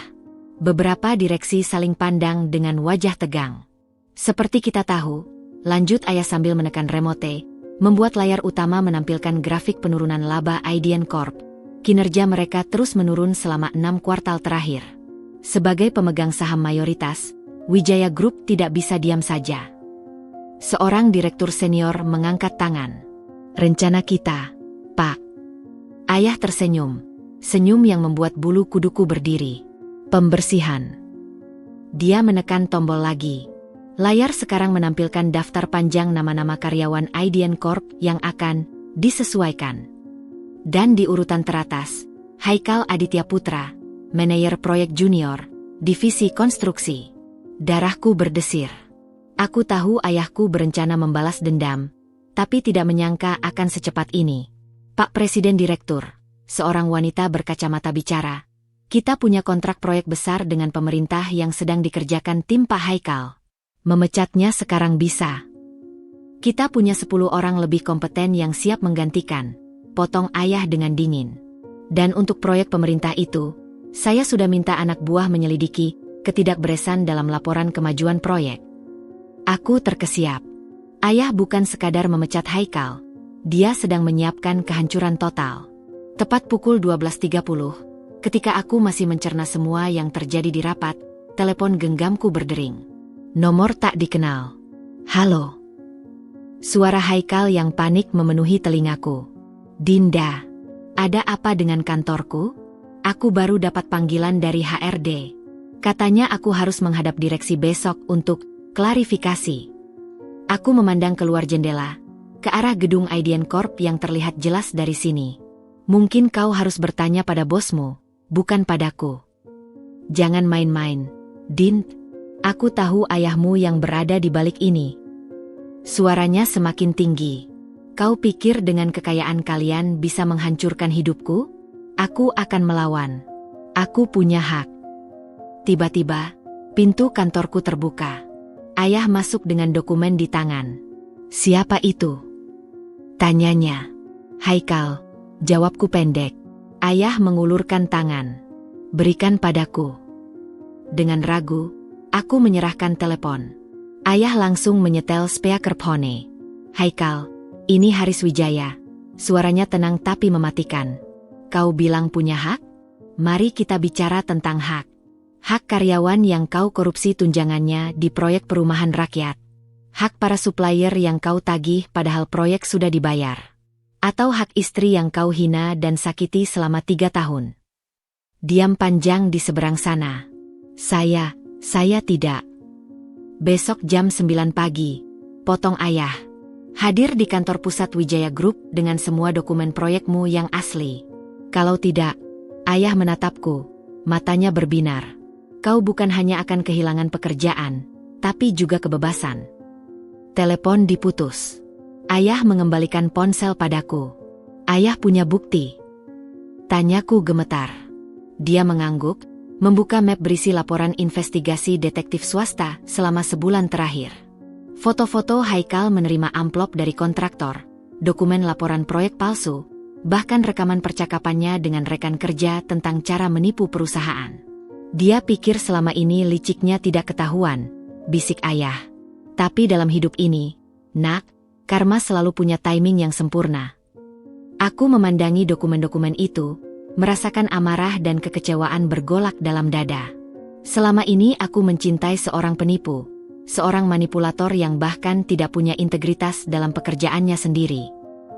Beberapa direksi saling pandang dengan wajah tegang. Seperti kita tahu, lanjut ayah sambil menekan remote, membuat layar utama menampilkan grafik penurunan laba Idean Corp. Kinerja mereka terus menurun selama 6 kuartal terakhir. Sebagai pemegang saham mayoritas, Wijaya Group tidak bisa diam saja. Seorang direktur senior mengangkat tangan. Rencana kita, Pak. Ayah tersenyum. Senyum yang membuat bulu kuduku berdiri. Pembersihan. Dia menekan tombol lagi. Layar sekarang menampilkan daftar panjang nama-nama karyawan Idean Corp yang akan disesuaikan. Dan di urutan teratas, Haikal Aditya Putra, manajer proyek junior, divisi konstruksi. Darahku berdesir. Aku tahu ayahku berencana membalas dendam, tapi tidak menyangka akan secepat ini. Pak Presiden Direktur, seorang wanita berkacamata bicara. Kita punya kontrak proyek besar dengan pemerintah yang sedang dikerjakan tim Pak Haikal. Memecatnya sekarang bisa. Kita punya 10 orang lebih kompeten yang siap menggantikan. Potong ayah dengan dingin. Dan untuk proyek pemerintah itu, saya sudah minta anak buah menyelidiki ketidakberesan dalam laporan kemajuan proyek. Aku terkesiap. Ayah bukan sekadar memecat Haikal. Dia sedang menyiapkan kehancuran total. Tepat pukul 12.30. Ketika aku masih mencerna semua yang terjadi di rapat, telepon genggamku berdering. Nomor tak dikenal. Halo. Suara Haikal yang panik memenuhi telingaku. Dinda, ada apa dengan kantorku? Aku baru dapat panggilan dari HRD. Katanya aku harus menghadap direksi besok untuk klarifikasi. Aku memandang keluar jendela, ke arah gedung Idean Corp yang terlihat jelas dari sini. Mungkin kau harus bertanya pada bosmu, bukan padaku. Jangan main-main, Din. Aku tahu ayahmu yang berada di balik ini. Suaranya semakin tinggi. Kau pikir dengan kekayaan kalian bisa menghancurkan hidupku? Aku akan melawan. Aku punya hak. Tiba-tiba, pintu kantorku terbuka. Ayah masuk dengan dokumen di tangan. Siapa itu? Tanyanya. Haikal, jawabku pendek. Ayah mengulurkan tangan. Berikan padaku. Dengan ragu, aku menyerahkan telepon. Ayah langsung menyetel speakerphone. Haikal, ini Haris Wijaya. Suaranya tenang tapi mematikan. Kau bilang punya hak? Mari kita bicara tentang hak. Hak karyawan yang kau korupsi tunjangannya di proyek perumahan rakyat. Hak para supplier yang kau tagih padahal proyek sudah dibayar. Atau hak istri yang kau hina dan sakiti selama 3 tahun. Diam panjang di seberang sana. Saya tidak. Besok jam 9 pagi, potong ayah. Hadir di kantor pusat Wijaya Group dengan semua dokumen proyekmu yang asli. Kalau tidak, ayah menatapku, matanya berbinar. Kau bukan hanya akan kehilangan pekerjaan, tapi juga kebebasan. Telepon diputus. Ayah mengembalikan ponsel padaku. Ayah punya bukti? Tanyaku gemetar. Dia mengangguk, membuka map berisi laporan investigasi detektif swasta selama sebulan terakhir. Foto-foto Haikal menerima amplop dari kontraktor, dokumen laporan proyek palsu, bahkan rekaman percakapannya dengan rekan kerja tentang cara menipu perusahaan. Dia pikir selama ini liciknya tidak ketahuan, bisik ayah. Tapi dalam hidup ini, nak, karma selalu punya timing yang sempurna. Aku memandangi dokumen-dokumen itu, merasakan amarah dan kekecewaan bergolak dalam dada. Selama ini aku mencintai seorang penipu, seorang manipulator yang bahkan tidak punya integritas dalam pekerjaannya sendiri.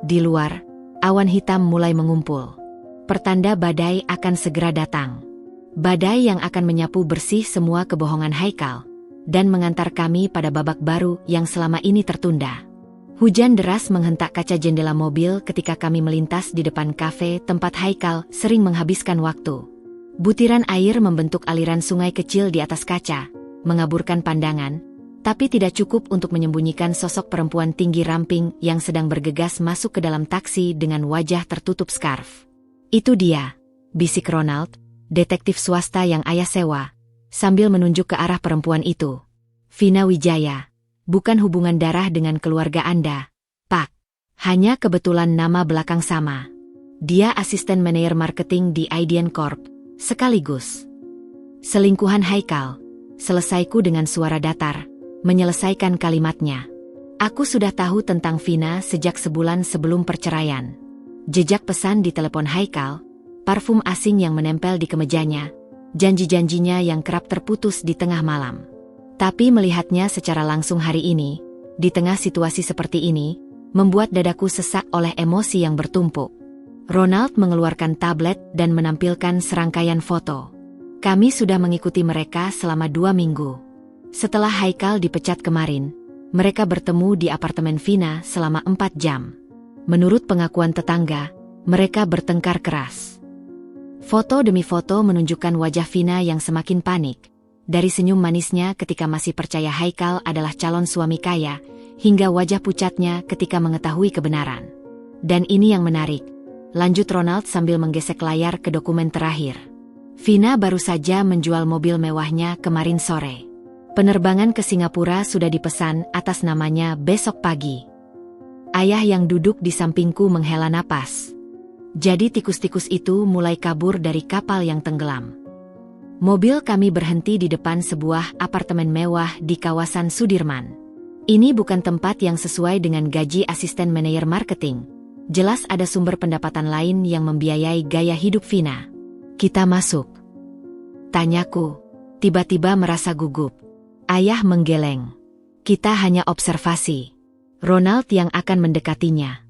Di luar, awan hitam mulai mengumpul. Pertanda badai akan segera datang. Badai yang akan menyapu bersih semua kebohongan Haikal, dan mengantar kami pada babak baru yang selama ini tertunda. Hujan deras menghentak kaca jendela mobil ketika kami melintas di depan kafe tempat Haikal sering menghabiskan waktu. Butiran air membentuk aliran sungai kecil di atas kaca, mengaburkan pandangan, tapi tidak cukup untuk menyembunyikan sosok perempuan tinggi ramping yang sedang bergegas masuk ke dalam taksi dengan wajah tertutup skarf. Itu dia, bisik Ronald, detektif swasta yang ayah sewa, sambil menunjuk ke arah perempuan itu. Vina Wijaya. Bukan hubungan darah dengan keluarga Anda, Pak. Hanya kebetulan nama belakang sama. Dia asisten manajer marketing di Idean Corp, sekaligus selingkuhan Haikal. Selesaiku dengan suara datar, menyelesaikan kalimatnya. Aku sudah tahu tentang Vina sejak sebulan sebelum perceraian. Jejak pesan di telepon Haikal, parfum asing yang menempel di kemejanya, janji-janjinya yang kerap terputus di tengah malam. Tapi melihatnya secara langsung hari ini, di tengah situasi seperti ini, membuat dadaku sesak oleh emosi yang bertumpuk. Ronald mengeluarkan tablet dan menampilkan serangkaian foto. Kami sudah mengikuti mereka selama 2 minggu. Setelah Haikal dipecat kemarin, mereka bertemu di apartemen Vina selama 4 jam. Menurut pengakuan tetangga, mereka bertengkar keras. Foto demi foto menunjukkan wajah Vina yang semakin panik. Dari senyum manisnya ketika masih percaya Haikal adalah calon suami kaya, hingga wajah pucatnya ketika mengetahui kebenaran. Dan ini yang menarik, lanjut Ronald sambil menggesek layar ke dokumen terakhir. Vina baru saja menjual mobil mewahnya kemarin sore. Penerbangan ke Singapura sudah dipesan atas namanya besok pagi. Ayah yang duduk di sampingku menghela napas. Jadi tikus-tikus itu mulai kabur dari kapal yang tenggelam. Mobil kami berhenti di depan sebuah apartemen mewah di kawasan Sudirman. Ini bukan tempat yang sesuai dengan gaji asisten manajer marketing. Jelas ada sumber pendapatan lain yang membiayai gaya hidup Vina. Kita masuk. Tanyaku, tiba-tiba merasa gugup. Ayah menggeleng. Kita hanya observasi. Ronald yang akan mendekatinya.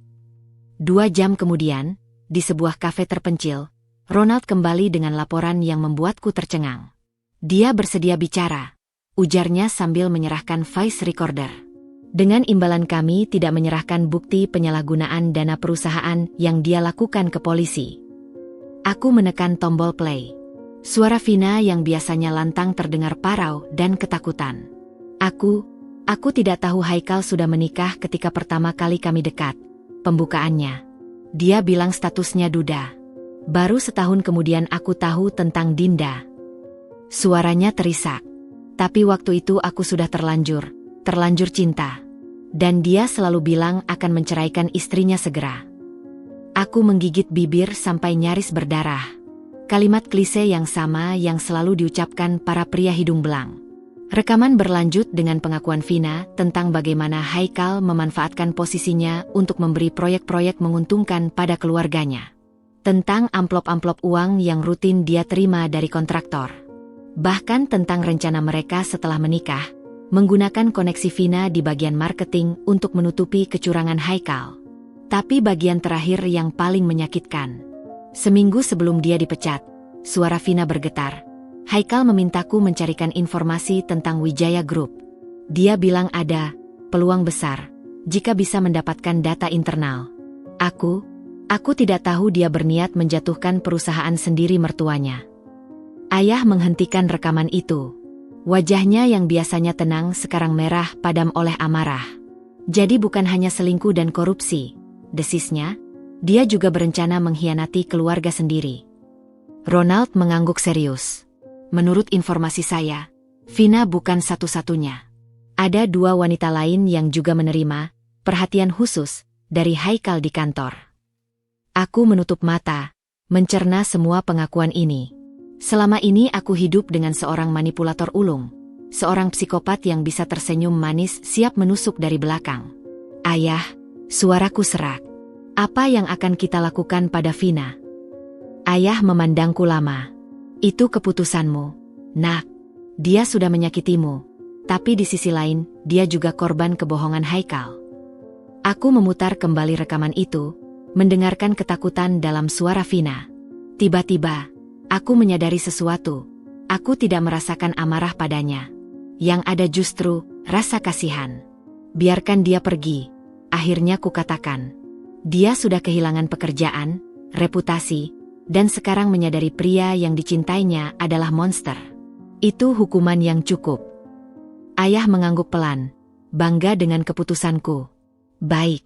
2 jam kemudian, di sebuah kafe terpencil, Ronald kembali dengan laporan yang membuatku tercengang. Dia bersedia bicara, ujarnya sambil menyerahkan voice recorder. Dengan imbalan kami tidak menyerahkan bukti penyalahgunaan dana perusahaan yang dia lakukan ke polisi. Aku menekan tombol play. Suara Vina yang biasanya lantang terdengar parau dan ketakutan. Aku tidak tahu Haikal sudah menikah ketika pertama kali kami dekat. Pembukaannya. Dia bilang statusnya duda. Baru setahun kemudian aku tahu tentang Dinda. Suaranya terisak. Tapi waktu itu aku sudah terlanjur cinta. Dan dia selalu bilang akan menceraikan istrinya segera. Aku menggigit bibir sampai nyaris berdarah. Kalimat klise yang sama yang selalu diucapkan para pria hidung belang. Rekaman berlanjut dengan pengakuan Vina tentang bagaimana Haikal memanfaatkan posisinya untuk memberi proyek-proyek menguntungkan pada keluarganya. Tentang amplop-amplop uang yang rutin dia terima dari kontraktor. Bahkan tentang rencana mereka setelah menikah, menggunakan koneksi Vina di bagian marketing untuk menutupi kecurangan Haikal. Tapi bagian terakhir yang paling menyakitkan. Seminggu sebelum dia dipecat, suara Vina bergetar. Haikal memintaku mencarikan informasi tentang Wijaya Group. Dia bilang ada peluang besar jika bisa mendapatkan data internal. Aku tidak tahu dia berniat menjatuhkan perusahaan sendiri mertuanya. Ayah menghentikan rekaman itu. Wajahnya yang biasanya tenang sekarang merah padam oleh amarah. Jadi bukan hanya selingkuh dan korupsi, desisnya, dia juga berencana mengkhianati keluarga sendiri. Ronald mengangguk serius. Menurut informasi saya, Vina bukan satu-satunya. Ada 2 wanita lain yang juga menerima perhatian khusus dari Haikal di kantor. Aku menutup mata, mencerna semua pengakuan ini. Selama ini aku hidup dengan seorang manipulator ulung, seorang psikopat yang bisa tersenyum manis siap menusuk dari belakang. Ayah, suaraku serak. Apa yang akan kita lakukan pada Vina? Ayah memandangku lama. Itu keputusanmu, nak. Dia sudah menyakitimu, tapi di sisi lain, dia juga korban kebohongan Haikal. Aku memutar kembali rekaman itu, mendengarkan ketakutan dalam suara Vina. Tiba-tiba, aku menyadari sesuatu. Aku tidak merasakan amarah padanya. Yang ada justru rasa kasihan. Biarkan dia pergi, akhirnya kukatakan. Dia sudah kehilangan pekerjaan, reputasi, dan sekarang menyadari pria yang dicintainya adalah monster. Itu hukuman yang cukup. Ayah mengangguk pelan, bangga dengan keputusanku. Baik,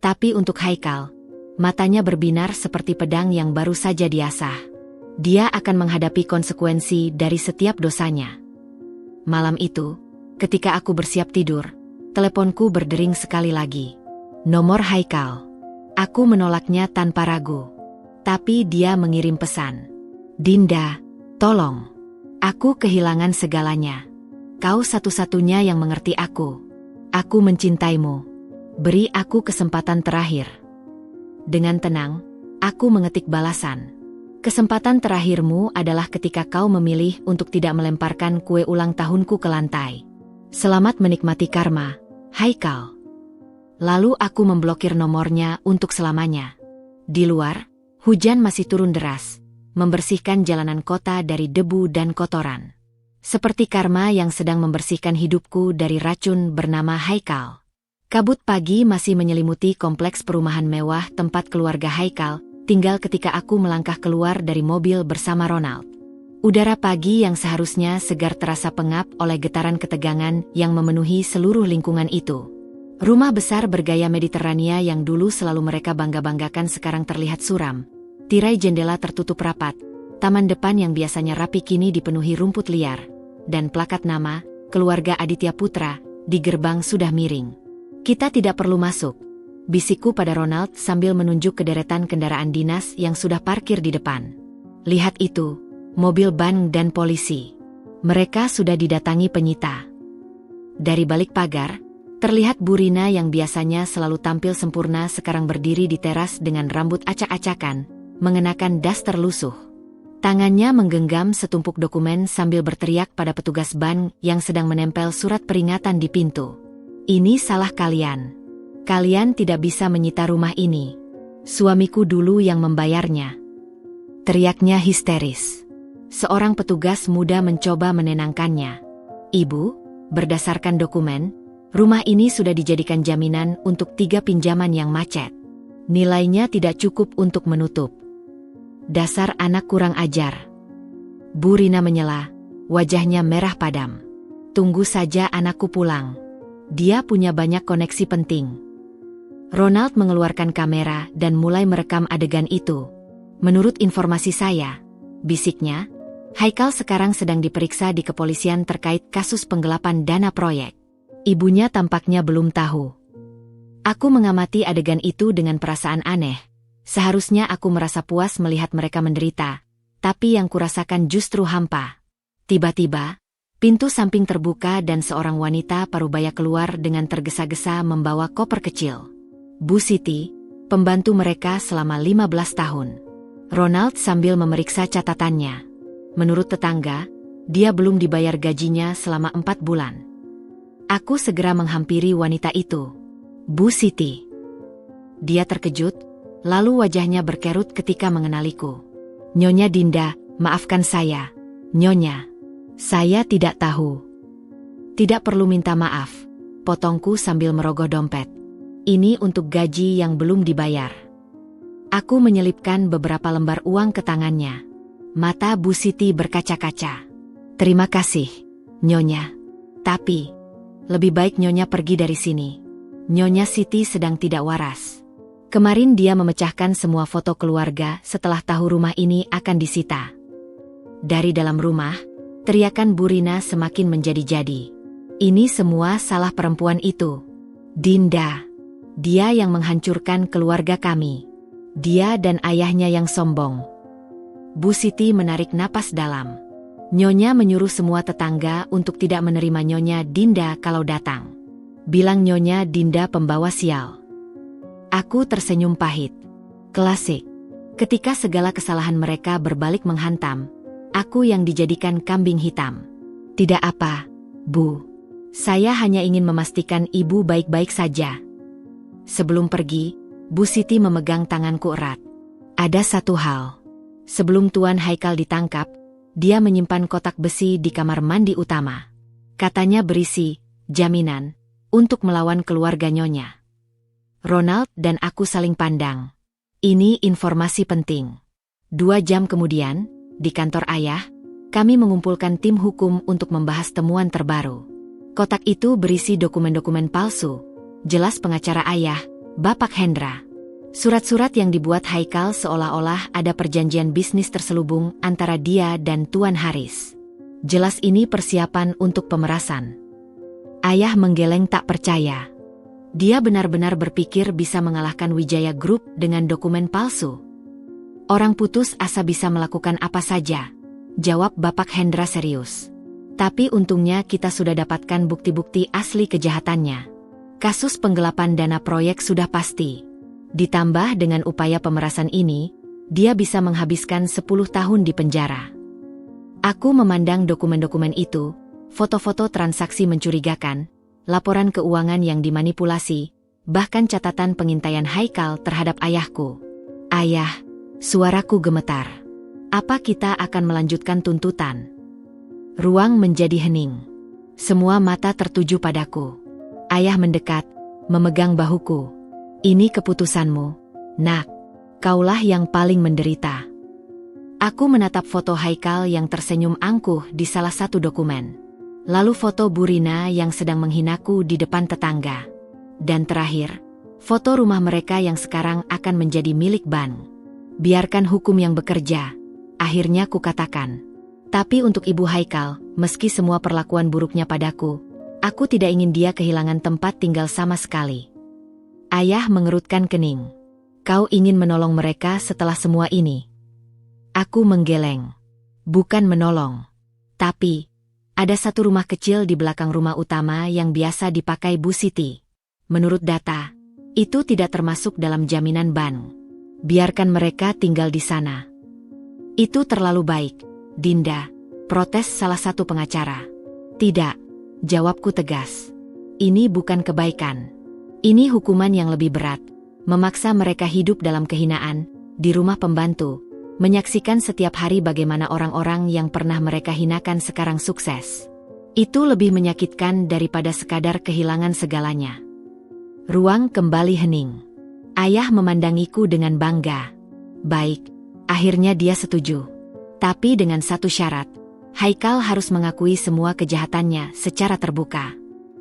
tapi untuk Haikal, matanya berbinar seperti pedang yang baru saja diasah. Dia akan menghadapi konsekuensi dari setiap dosanya. Malam itu, ketika aku bersiap tidur, teleponku berdering sekali lagi. Nomor Haikal. Aku menolaknya tanpa ragu. Tapi dia mengirim pesan. Dinda, tolong. Aku kehilangan segalanya. Kau satu-satunya yang mengerti aku. Aku mencintaimu. Beri aku kesempatan terakhir. Dengan tenang, aku mengetik balasan. Kesempatan terakhirmu adalah ketika kau memilih untuk tidak melemparkan kue ulang tahunku ke lantai. Selamat menikmati karma, Haikal. Lalu aku memblokir nomornya untuk selamanya. Di luar, hujan masih turun deras, membersihkan jalanan kota dari debu dan kotoran. Seperti karma yang sedang membersihkan hidupku dari racun bernama Haikal. Kabut pagi masih menyelimuti kompleks perumahan mewah tempat keluarga Haikal tinggal ketika aku melangkah keluar dari mobil bersama Ronald. Udara pagi yang seharusnya segar terasa pengap oleh getaran ketegangan yang memenuhi seluruh lingkungan itu. Rumah besar bergaya Mediterania yang dulu selalu mereka bangga-banggakan sekarang terlihat suram. Tirai jendela tertutup rapat, taman depan yang biasanya rapi kini dipenuhi rumput liar, dan plakat nama, keluarga Aditya Putra, di gerbang sudah miring. Kita tidak perlu masuk, bisikku pada Ronald sambil menunjuk ke deretan kendaraan dinas yang sudah parkir di depan. Lihat itu, mobil ban dan polisi. Mereka sudah didatangi penyita. Dari balik pagar, terlihat Bu Rina yang biasanya selalu tampil sempurna sekarang berdiri di teras dengan rambut acak-acakan, mengenakan das terlusuh. Tangannya menggenggam setumpuk dokumen sambil berteriak pada petugas ban yang sedang menempel surat peringatan di pintu. Ini salah kalian. Kalian tidak bisa menyita rumah ini. Suamiku dulu yang membayarnya. Teriaknya histeris. Seorang petugas muda mencoba menenangkannya. Ibu, berdasarkan dokumen, rumah ini sudah dijadikan jaminan untuk 3 pinjaman yang macet. Nilainya tidak cukup untuk menutup. Dasar anak kurang ajar. Bu Rina menyela, wajahnya merah padam. Tunggu saja anakku pulang. Dia punya banyak koneksi penting. Ronald mengeluarkan kamera dan mulai merekam adegan itu. Menurut informasi saya, bisiknya, Haikal sekarang sedang diperiksa di kepolisian terkait kasus penggelapan dana proyek. Ibunya tampaknya belum tahu. Aku mengamati adegan itu dengan perasaan aneh. Seharusnya aku merasa puas melihat mereka menderita, tapi yang kurasakan justru hampa. Tiba-tiba, Pintu samping terbuka dan seorang wanita parubaya keluar dengan tergesa-gesa membawa koper kecil. Bu Siti, pembantu mereka selama 15 tahun. Ronald sambil memeriksa catatannya. Menurut tetangga, dia belum dibayar gajinya selama 4 bulan. Aku segera menghampiri wanita itu. Bu Siti. Dia terkejut, lalu wajahnya berkerut ketika mengenaliku. Nyonya Dinda, maafkan saya. Nyonya. Saya tidak tahu. Tidak perlu minta maaf, potongku sambil merogoh dompet. Ini untuk gaji yang belum dibayar. Aku menyelipkan beberapa lembar uang ke tangannya. Mata Bu Siti berkaca-kaca. Terima kasih, Nyonya. Tapi, lebih baik Nyonya pergi dari sini. Nyonya Siti sedang tidak waras. Kemarin dia memecahkan semua foto keluarga setelah tahu rumah ini akan disita. Dari dalam rumah, teriakan Bu Rina semakin menjadi-jadi. Ini semua salah perempuan itu. Dinda. Dia yang menghancurkan keluarga kami. Dia dan ayahnya yang sombong. Bu Siti menarik napas dalam. Nyonya menyuruh semua tetangga untuk tidak menerima Nyonya Dinda kalau datang. Bilang Nyonya Dinda pembawa sial. Aku tersenyum pahit. Klasik. Ketika segala kesalahan mereka berbalik menghantam, aku yang dijadikan kambing hitam. Tidak apa, Bu. Saya hanya ingin memastikan Ibu baik-baik saja. Sebelum pergi, Bu Siti memegang tanganku erat. Ada satu hal. Sebelum Tuan Haikal ditangkap, dia menyimpan kotak besi di kamar mandi utama. Katanya berisi jaminan untuk melawan keluarga Nyonya. Ronald dan aku saling pandang. Ini informasi penting. 2 jam kemudian, di kantor ayah, kami mengumpulkan tim hukum untuk membahas temuan terbaru. Kotak itu berisi dokumen-dokumen palsu, jelas pengacara ayah, Bapak Hendra. Surat-surat yang dibuat Haikal seolah-olah ada perjanjian bisnis terselubung antara dia dan Tuan Haris. Jelas ini persiapan untuk pemerasan. Ayah menggeleng tak percaya. Dia benar-benar berpikir bisa mengalahkan Wijaya Group dengan dokumen palsu. Orang putus asa bisa melakukan apa saja, jawab Bapak Hendra serius. Tapi untungnya kita sudah dapatkan bukti-bukti asli kejahatannya. Kasus penggelapan dana proyek sudah pasti. Ditambah dengan upaya pemerasan ini, dia bisa menghabiskan 10 tahun di penjara. Aku memandang dokumen-dokumen itu, foto-foto transaksi mencurigakan, laporan keuangan yang dimanipulasi, bahkan catatan pengintaian Haikal terhadap ayahku. Ayah, suaraku gemetar. Apa kita akan melanjutkan tuntutan? Ruang menjadi hening. Semua mata tertuju padaku. Ayah mendekat, memegang bahuku. Ini keputusanmu, nak. Kaulah yang paling menderita. Aku menatap foto Haikal yang tersenyum angkuh di salah satu dokumen. Lalu foto Bu Rina yang sedang menghinaku di depan tetangga. Dan terakhir, foto rumah mereka yang sekarang akan menjadi milik Ban. Biarkan hukum yang bekerja, akhirnya kukatakan. Tapi untuk Ibu Haikal, meski semua perlakuan buruknya padaku, aku tidak ingin dia kehilangan tempat tinggal sama sekali. Ayah mengerutkan kening. Kau ingin menolong mereka setelah semua ini? Aku menggeleng. Bukan menolong. Tapi, ada satu rumah kecil di belakang rumah utama yang biasa dipakai Bu Siti. Menurut data, itu tidak termasuk dalam jaminan Ban. Biarkan mereka tinggal di sana. Itu terlalu baik, Dinda, protes salah satu pengacara. Tidak, jawabku tegas. Ini bukan kebaikan. Ini hukuman yang lebih berat. Memaksa mereka hidup dalam kehinaan, di rumah pembantu, menyaksikan setiap hari bagaimana orang-orang yang pernah mereka hinakan sekarang sukses. Itu lebih menyakitkan daripada sekadar kehilangan segalanya. Ruang kembali hening. Ayah memandangiku dengan bangga. Baik, akhirnya dia setuju. Tapi dengan satu syarat, Haikal harus mengakui semua kejahatannya secara terbuka.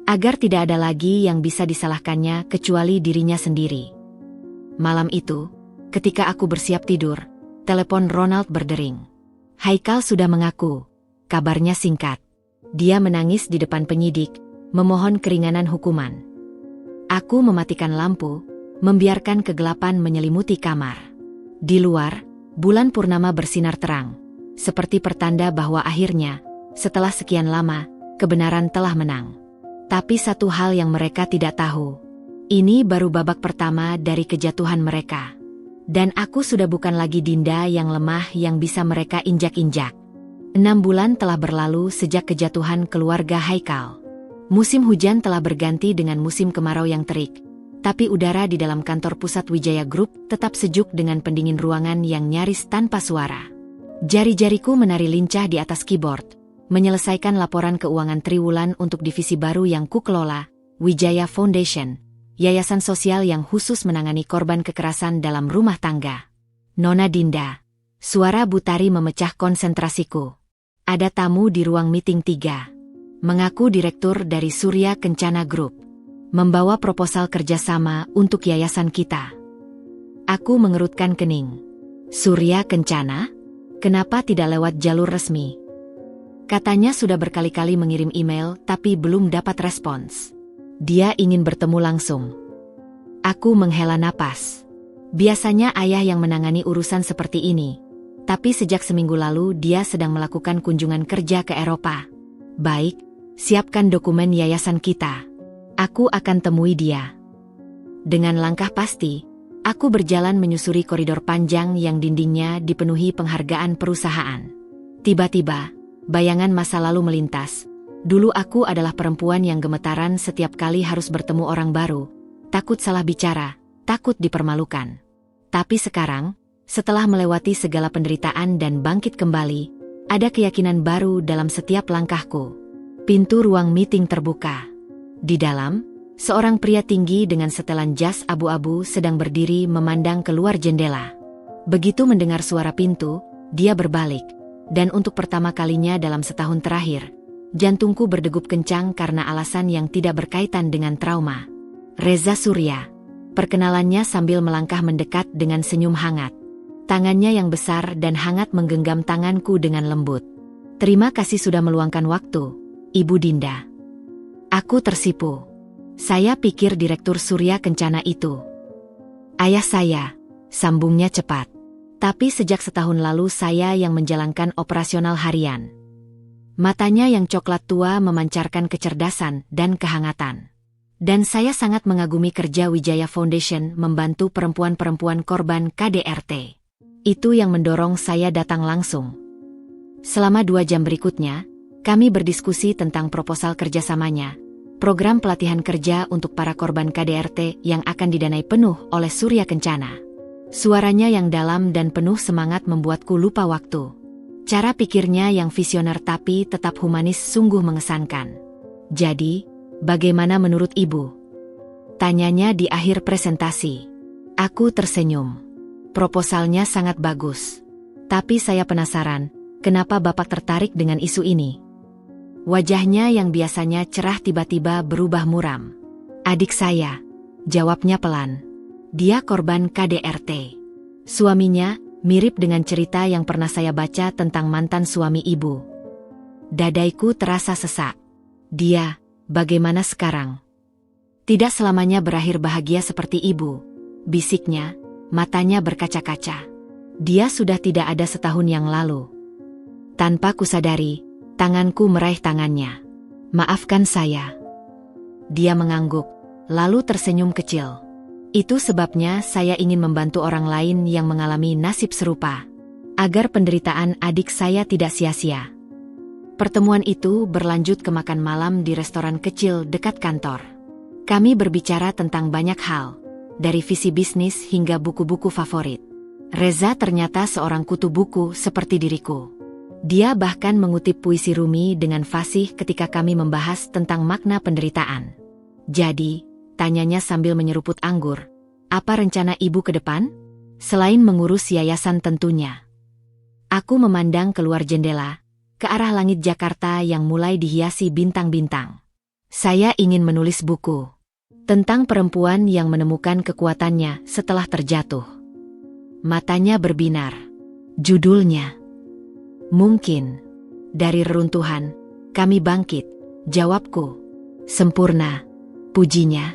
Agar tidak ada lagi yang bisa disalahkannya kecuali dirinya sendiri. Malam itu, ketika aku bersiap tidur, telepon Ronald berdering. Haikal sudah mengaku. Kabarnya singkat. Dia menangis di depan penyidik, memohon keringanan hukuman. Aku mematikan lampu, membiarkan kegelapan menyelimuti kamar. Di luar, bulan purnama bersinar terang, seperti pertanda bahwa akhirnya, setelah sekian lama, kebenaran telah menang. Tapi satu hal yang mereka tidak tahu. Ini baru babak pertama dari kejatuhan mereka. Dan aku sudah bukan lagi Dinda yang lemah yang bisa mereka injak-injak. 6 bulan telah berlalu sejak kejatuhan keluarga Haikal. Musim hujan telah berganti dengan musim kemarau yang terik. Tapi udara di dalam kantor pusat Wijaya Group tetap sejuk dengan pendingin ruangan yang nyaris tanpa suara. Jari-jariku menari lincah di atas keyboard, menyelesaikan laporan keuangan triwulan untuk divisi baru yang kukelola, Wijaya Foundation, yayasan sosial yang khusus menangani korban kekerasan dalam rumah tangga. Nona Dinda, suara Butari memecah konsentrasiku. Ada tamu di ruang meeting 3. Mengaku direktur dari Surya Kencana Group. Membawa proposal kerjasama untuk yayasan kita. Aku mengerutkan kening. Surya Kencana? Kenapa tidak lewat jalur resmi? Katanya sudah berkali-kali mengirim email tapi belum dapat respons. Dia ingin bertemu langsung. Aku menghela napas. Biasanya ayah yang menangani urusan seperti ini. Tapi sejak seminggu lalu dia sedang melakukan kunjungan kerja ke Eropa. Baik, siapkan dokumen yayasan kita. Aku akan temui dia. Dengan langkah pasti, aku berjalan menyusuri koridor panjang yang dindingnya dipenuhi penghargaan perusahaan. Tiba-tiba, bayangan masa lalu melintas. Dulu aku adalah perempuan yang gemetaran setiap kali harus bertemu orang baru, takut salah bicara, takut dipermalukan. Tapi sekarang, setelah melewati segala penderitaan dan bangkit kembali, ada keyakinan baru dalam setiap langkahku. Pintu ruang meeting terbuka. Di dalam, seorang pria tinggi dengan setelan jas abu-abu sedang berdiri memandang keluar jendela. Begitu mendengar suara pintu, dia berbalik. Dan untuk pertama kalinya dalam setahun terakhir, jantungku berdegup kencang karena alasan yang tidak berkaitan dengan trauma. Reza Surya. Perkenalannya sambil melangkah mendekat dengan senyum hangat. Tangannya yang besar dan hangat menggenggam tanganku dengan lembut. Terima kasih sudah meluangkan waktu, Ibu Dinda. Aku tersipu. Saya pikir direktur Surya Kencana itu ayah saya, sambungnya cepat. Tapi sejak setahun lalu saya yang menjalankan operasional harian. Matanya yang coklat tua memancarkan kecerdasan dan kehangatan. Dan saya sangat mengagumi kerja Wijaya Foundation membantu perempuan-perempuan korban KDRT. Itu yang mendorong saya datang langsung. Selama 2 jam berikutnya, kami berdiskusi tentang proposal kerjasamanya, program pelatihan kerja untuk para korban KDRT yang akan didanai penuh oleh Surya Kencana. Suaranya yang dalam dan penuh semangat membuatku lupa waktu. Cara pikirnya yang visioner tapi tetap humanis sungguh mengesankan. Jadi, bagaimana menurut Ibu? Tanyanya di akhir presentasi. Aku tersenyum. Proposalnya sangat bagus. Tapi saya penasaran, kenapa Bapak tertarik dengan isu ini? Wajahnya yang biasanya cerah tiba-tiba berubah muram. Adik saya, jawabnya pelan. Dia korban KDRT. Suaminya mirip dengan cerita yang pernah saya baca tentang mantan suami Ibu. Dadaiku terasa sesak. Dia, bagaimana sekarang? Tidak selamanya berakhir bahagia seperti Ibu, bisiknya, matanya berkaca-kaca. Dia sudah tidak ada setahun yang lalu. Tanpa kusadari, tanganku meraih tangannya. Maafkan saya. Dia mengangguk, lalu tersenyum kecil. Itu sebabnya saya ingin membantu orang lain yang mengalami nasib serupa, agar penderitaan adik saya tidak sia-sia. Pertemuan itu berlanjut ke makan malam di restoran kecil dekat kantor. Kami berbicara tentang banyak hal, dari visi bisnis hingga buku-buku favorit. Reza ternyata seorang kutu buku seperti diriku. Dia bahkan mengutip puisi Rumi dengan fasih ketika kami membahas tentang makna penderitaan. Jadi, tanyanya sambil menyeruput anggur, apa rencana Ibu ke depan? Selain mengurus yayasan tentunya. Aku memandang keluar jendela, ke arah langit Jakarta yang mulai dihiasi bintang-bintang. Saya ingin menulis buku tentang perempuan yang menemukan kekuatannya setelah terjatuh. Matanya berbinar. Judulnya, Mungkin. Dari reruntuhan, kami bangkit, jawabku. Sempurna, pujinya.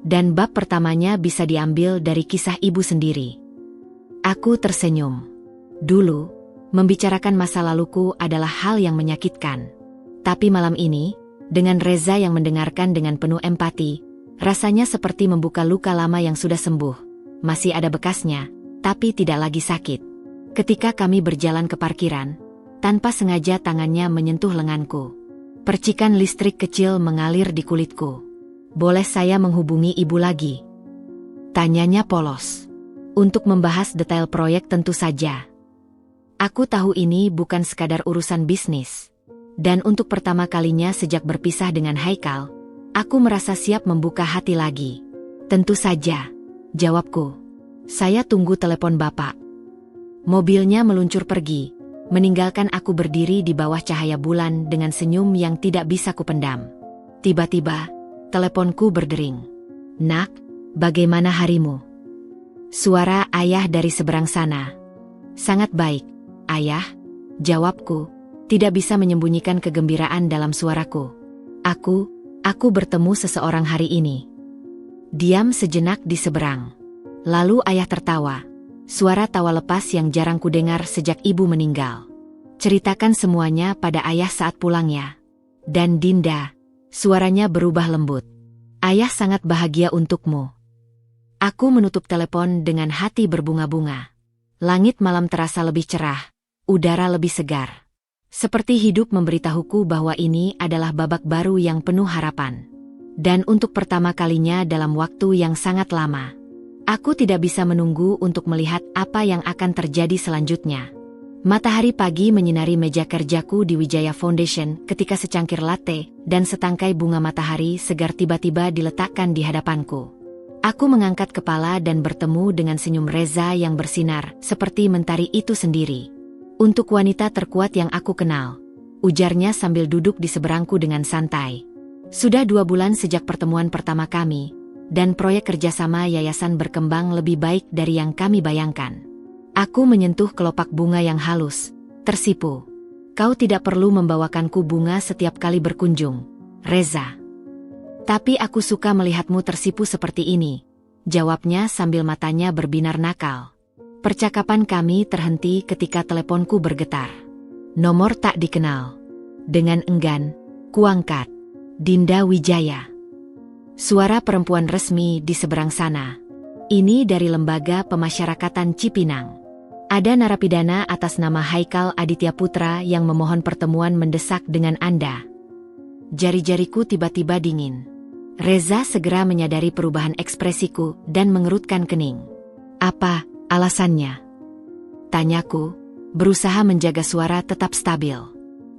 Dan bab pertamanya bisa diambil dari kisah Ibu sendiri. Aku tersenyum. Dulu, membicarakan masa laluku adalah hal yang menyakitkan. Tapi malam ini, dengan Reza yang mendengarkan dengan penuh empati, rasanya seperti membuka luka lama yang sudah sembuh. Masih ada bekasnya, tapi tidak lagi sakit. Ketika kami berjalan ke parkiran, tanpa sengaja tangannya menyentuh lenganku. Percikan listrik kecil mengalir di kulitku. "Boleh saya menghubungi ibu lagi?" tanyanya polos. "Untuk membahas detail proyek tentu saja." Aku tahu ini bukan sekadar urusan bisnis. Dan untuk pertama kalinya sejak berpisah dengan Haikal, aku merasa siap membuka hati lagi. "Tentu saja," jawabku. "Saya tunggu telepon Bapak." Mobilnya meluncur pergi, meninggalkan aku berdiri di bawah cahaya bulan dengan senyum yang tidak bisa kupendam. Tiba-tiba, teleponku berdering. "Nak, bagaimana harimu?" Suara ayah dari seberang sana. "Sangat baik, Ayah," jawabku, tidak bisa menyembunyikan kegembiraan dalam suaraku. Aku bertemu seseorang hari ini." Diam sejenak di seberang. Lalu ayah tertawa. Suara tawa lepas yang jarang kudengar sejak ibu meninggal. "Ceritakan semuanya pada ayah saat pulang ya." "Dan Dinda," suaranya berubah lembut. "Ayah sangat bahagia untukmu." Aku menutup telepon dengan hati berbunga-bunga. Langit malam terasa lebih cerah, udara lebih segar. Seperti hidup memberitahuku bahwa ini adalah babak baru yang penuh harapan. Dan untuk pertama kalinya dalam waktu yang sangat lama, aku tidak bisa menunggu untuk melihat apa yang akan terjadi selanjutnya. Matahari pagi menyinari meja kerjaku di Wijaya Foundation ketika secangkir latte dan setangkai bunga matahari segar tiba-tiba diletakkan di hadapanku. Aku mengangkat kepala dan bertemu dengan senyum Reza yang bersinar seperti mentari itu sendiri. "Untuk wanita terkuat yang aku kenal," ujarnya sambil duduk di seberangku dengan santai. "Sudah 2 bulan sejak pertemuan pertama kami, dan proyek kerjasama yayasan berkembang lebih baik dari yang kami bayangkan." Aku menyentuh kelopak bunga yang halus, tersipu. "Kau tidak perlu membawakanku bunga setiap kali berkunjung, Reza. Tapi aku suka melihatmu tersipu seperti ini," jawabnya sambil matanya berbinar nakal. Percakapan kami terhenti ketika teleponku bergetar. Nomor tak dikenal. Dengan enggan, kuangkat. "Dinda Wijaya." Suara perempuan resmi di seberang sana. "Ini dari Lembaga Pemasyarakatan Cipinang. Ada narapidana atas nama Haikal Aditya Putra yang memohon pertemuan mendesak dengan Anda." Jari-jariku tiba-tiba dingin. Reza segera menyadari perubahan ekspresiku dan mengerutkan kening. "Apa alasannya?" tanyaku, berusaha menjaga suara tetap stabil.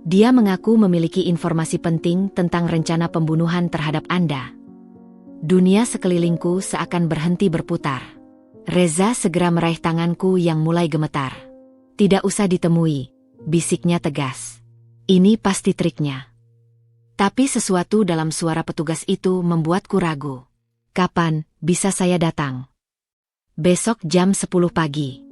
"Dia mengaku memiliki informasi penting tentang rencana pembunuhan terhadap Anda." Dunia sekelilingku seakan berhenti berputar. Reza segera meraih tanganku yang mulai gemetar. "Tidak usah ditemui," bisiknya tegas. "Ini pasti triknya." Tapi sesuatu dalam suara petugas itu membuatku ragu. "Kapan bisa saya datang?" "Besok jam 10 pagi."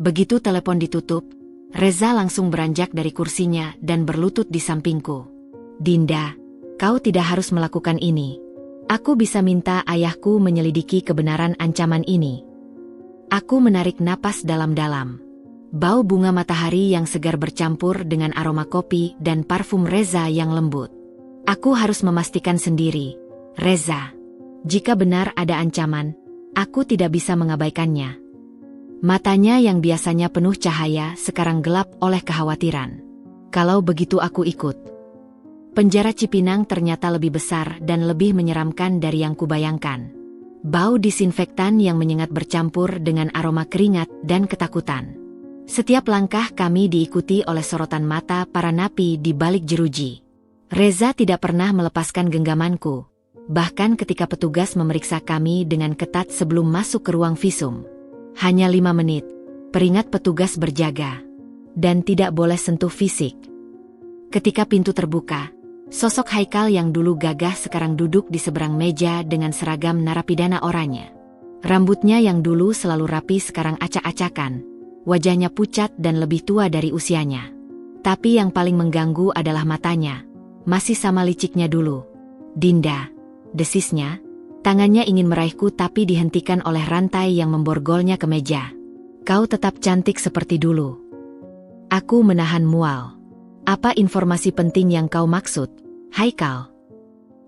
Begitu telepon ditutup, Reza langsung beranjak dari kursinya dan berlutut di sampingku. "Dinda, kau tidak harus melakukan ini. Aku bisa minta ayahku menyelidiki kebenaran ancaman ini." Aku menarik napas dalam-dalam. Bau bunga matahari yang segar bercampur dengan aroma kopi dan parfum Reza yang lembut. Aku harus memastikan sendiri, Reza. Jika benar ada ancaman, aku tidak bisa mengabaikannya. Matanya yang biasanya penuh cahaya sekarang gelap oleh kekhawatiran. Kalau begitu aku ikut. Penjara Cipinang ternyata lebih besar dan lebih menyeramkan dari yang kubayangkan. Bau disinfektan yang menyengat bercampur dengan aroma keringat dan ketakutan. Setiap langkah kami diikuti oleh sorotan mata para napi di balik jeruji. Reza tidak pernah melepaskan genggamanku, bahkan ketika petugas memeriksa kami dengan ketat sebelum masuk ke ruang visum. Hanya 5 menit, peringat petugas berjaga. Dan tidak boleh sentuh fisik. Ketika pintu terbuka, sosok Haikal yang dulu gagah sekarang duduk di seberang meja dengan seragam narapidana oranye. Rambutnya yang dulu selalu rapi sekarang acak-acakan. Wajahnya pucat dan lebih tua dari usianya. Tapi yang paling mengganggu adalah matanya. Masih sama liciknya dulu. "Dinda," desisnya. Tangannya ingin meraihku tapi dihentikan oleh rantai yang memborgolnya ke meja. "Kau tetap cantik seperti dulu." Aku menahan mual. Apa informasi penting yang kau maksud, Haikal?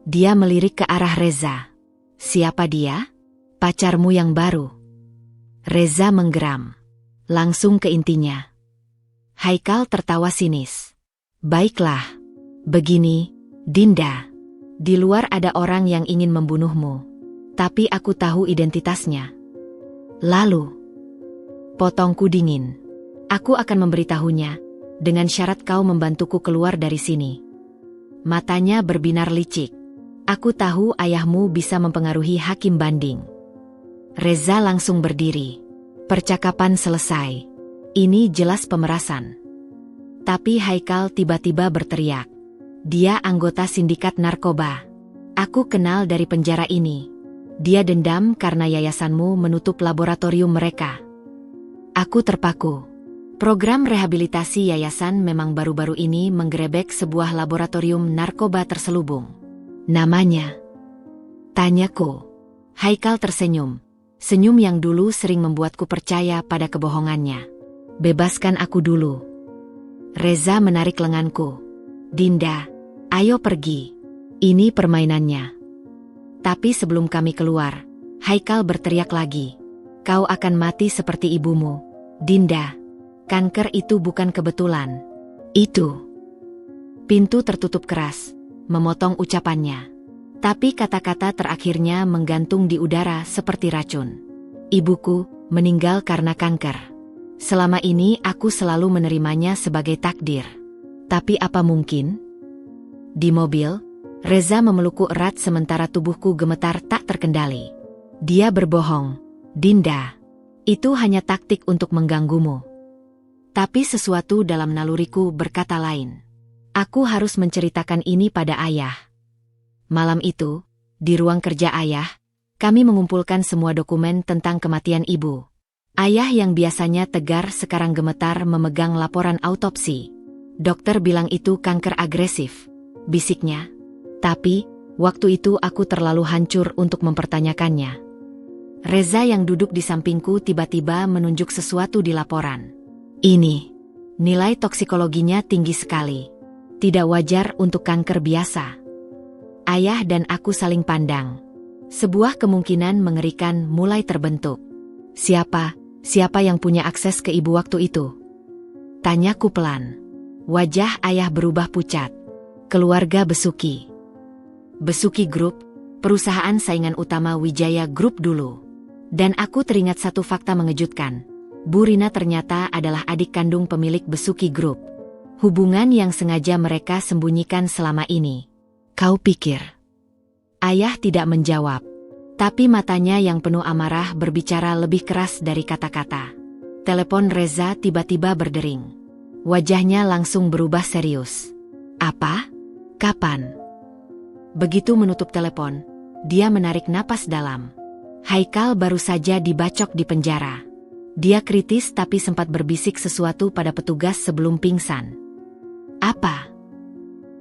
Dia melirik ke arah Reza. Siapa dia? Pacarmu yang baru. Reza menggeram. Langsung ke intinya. Haikal tertawa sinis. Baiklah. Begini, Dinda. Di luar ada orang yang ingin membunuhmu. Tapi aku tahu identitasnya. Lalu, potongku dingin. Aku akan memberitahunya, dengan syarat kau membantuku keluar dari sini. Matanya berbinar licik. Aku tahu ayahmu bisa mempengaruhi hakim banding. Reza langsung berdiri. Percakapan selesai. Ini jelas pemerasan. Tapi Haikal tiba-tiba berteriak. Dia anggota sindikat narkoba. Aku kenal dari penjara ini. Dia dendam karena yayasanmu menutup laboratorium mereka. Aku terpaku. Program rehabilitasi yayasan memang baru-baru ini menggerebek sebuah laboratorium narkoba terselubung. Namanya? Tanyaku. Haikal tersenyum. Senyum yang dulu sering membuatku percaya pada kebohongannya. Bebaskan aku dulu. Reza menarik lenganku. Dinda, ayo pergi. Ini permainannya. Tapi sebelum kami keluar, Haikal berteriak lagi. Kau akan mati seperti ibumu, Dinda. Kanker itu bukan kebetulan. Itu. Pintu tertutup keras, memotong ucapannya. Tapi kata-kata terakhirnya menggantung di udara seperti racun. Ibuku meninggal karena kanker. Selama ini aku selalu menerimanya sebagai takdir. Tapi apa mungkin? Di mobil, Reza memelukku erat sementara tubuhku gemetar tak terkendali. Dia berbohong, Dinda. Itu hanya taktik untuk mengganggumu. Tapi sesuatu dalam naluriku berkata lain. Aku harus menceritakan ini pada ayah. Malam itu, di ruang kerja ayah, kami mengumpulkan semua dokumen tentang kematian ibu. Ayah yang biasanya tegar sekarang gemetar memegang laporan autopsi. Dokter bilang itu kanker agresif, bisiknya. Tapi, waktu itu aku terlalu hancur untuk mempertanyakannya. Reza yang duduk di sampingku tiba-tiba menunjuk sesuatu di laporan. Ini, nilai toksikologinya tinggi sekali. Tidak wajar untuk kanker biasa. Ayah dan aku saling pandang. Sebuah kemungkinan mengerikan mulai terbentuk. Siapa yang punya akses ke ibu waktu itu? Tanyaku pelan. Wajah ayah berubah pucat. Keluarga Besuki. Besuki Group, perusahaan saingan utama Wijaya Group dulu. Dan aku teringat satu fakta mengejutkan. Bu Rina ternyata adalah adik kandung pemilik Besuki Group. Hubungan yang sengaja mereka sembunyikan selama ini. Kau pikir? Ayah tidak menjawab. Tapi matanya yang penuh amarah berbicara lebih keras dari kata-kata. Telepon Reza tiba-tiba berdering. Wajahnya langsung berubah serius. Apa? Kapan? Begitu menutup telepon, dia menarik napas dalam. Haikal baru saja dibacok di penjara. Dia kritis tapi sempat berbisik sesuatu pada petugas sebelum pingsan. Apa?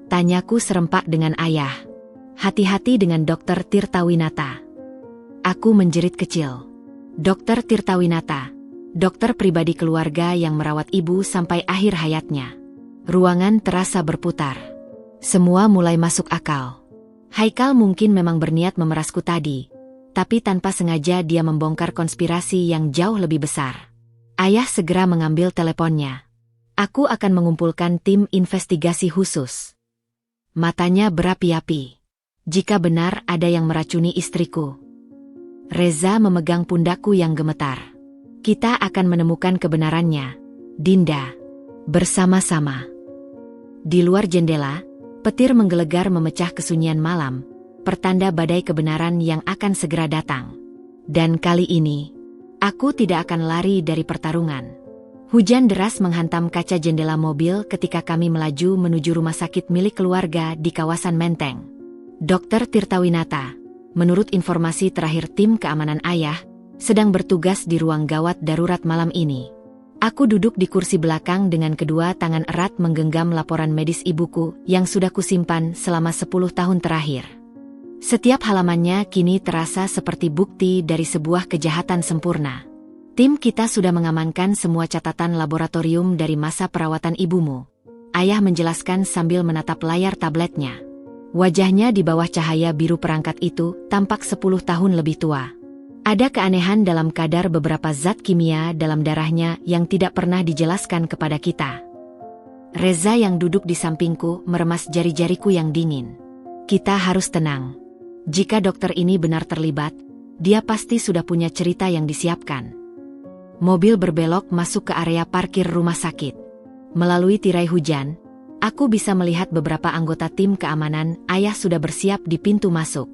Tanyaku serempak dengan ayah. Hati-hati dengan Dokter Tirtawinata. Aku menjerit kecil. Dokter Tirtawinata, dokter pribadi keluarga yang merawat ibu sampai akhir hayatnya. Ruangan terasa berputar. Semua mulai masuk akal. Haikal mungkin memang berniat memerasku tadi. Tapi tanpa sengaja dia membongkar konspirasi yang jauh lebih besar. Ayah segera mengambil teleponnya. Aku akan mengumpulkan tim investigasi khusus. Matanya berapi-api. Jika benar ada yang meracuni istriku. Reza memegang pundakku yang gemetar. Kita akan menemukan kebenarannya, Dinda. Bersama-sama. Di luar jendela, petir menggelegar memecah kesunyian malam. Pertanda badai kebenaran yang akan segera datang. Dan kali ini, aku tidak akan lari dari pertarungan. Hujan deras menghantam kaca jendela mobil ketika kami melaju menuju rumah sakit milik keluarga di kawasan Menteng. Dokter Tirtawinata, menurut informasi terakhir tim keamanan ayah, sedang bertugas di ruang gawat darurat malam ini. Aku duduk di kursi belakang dengan kedua tangan erat menggenggam laporan medis ibuku yang sudah kusimpan selama 10 tahun terakhir. Setiap halamannya kini terasa seperti bukti dari sebuah kejahatan sempurna. Tim kita sudah mengamankan semua catatan laboratorium dari masa perawatan ibumu. ayah menjelaskan sambil menatap layar tabletnya. Wajahnya di bawah cahaya biru perangkat itu tampak 10 tahun lebih tua. Ada keanehan dalam kadar beberapa zat kimia dalam darahnya yang tidak pernah dijelaskan kepada kita. Reza yang duduk di sampingku meremas jari-jariku yang dingin. Kita harus tenang. Jika dokter ini benar terlibat, dia pasti sudah punya cerita yang disiapkan. Mobil berbelok masuk ke area parkir rumah sakit. Melalui tirai hujan, aku bisa melihat beberapa anggota tim keamanan ayah sudah bersiap di pintu masuk.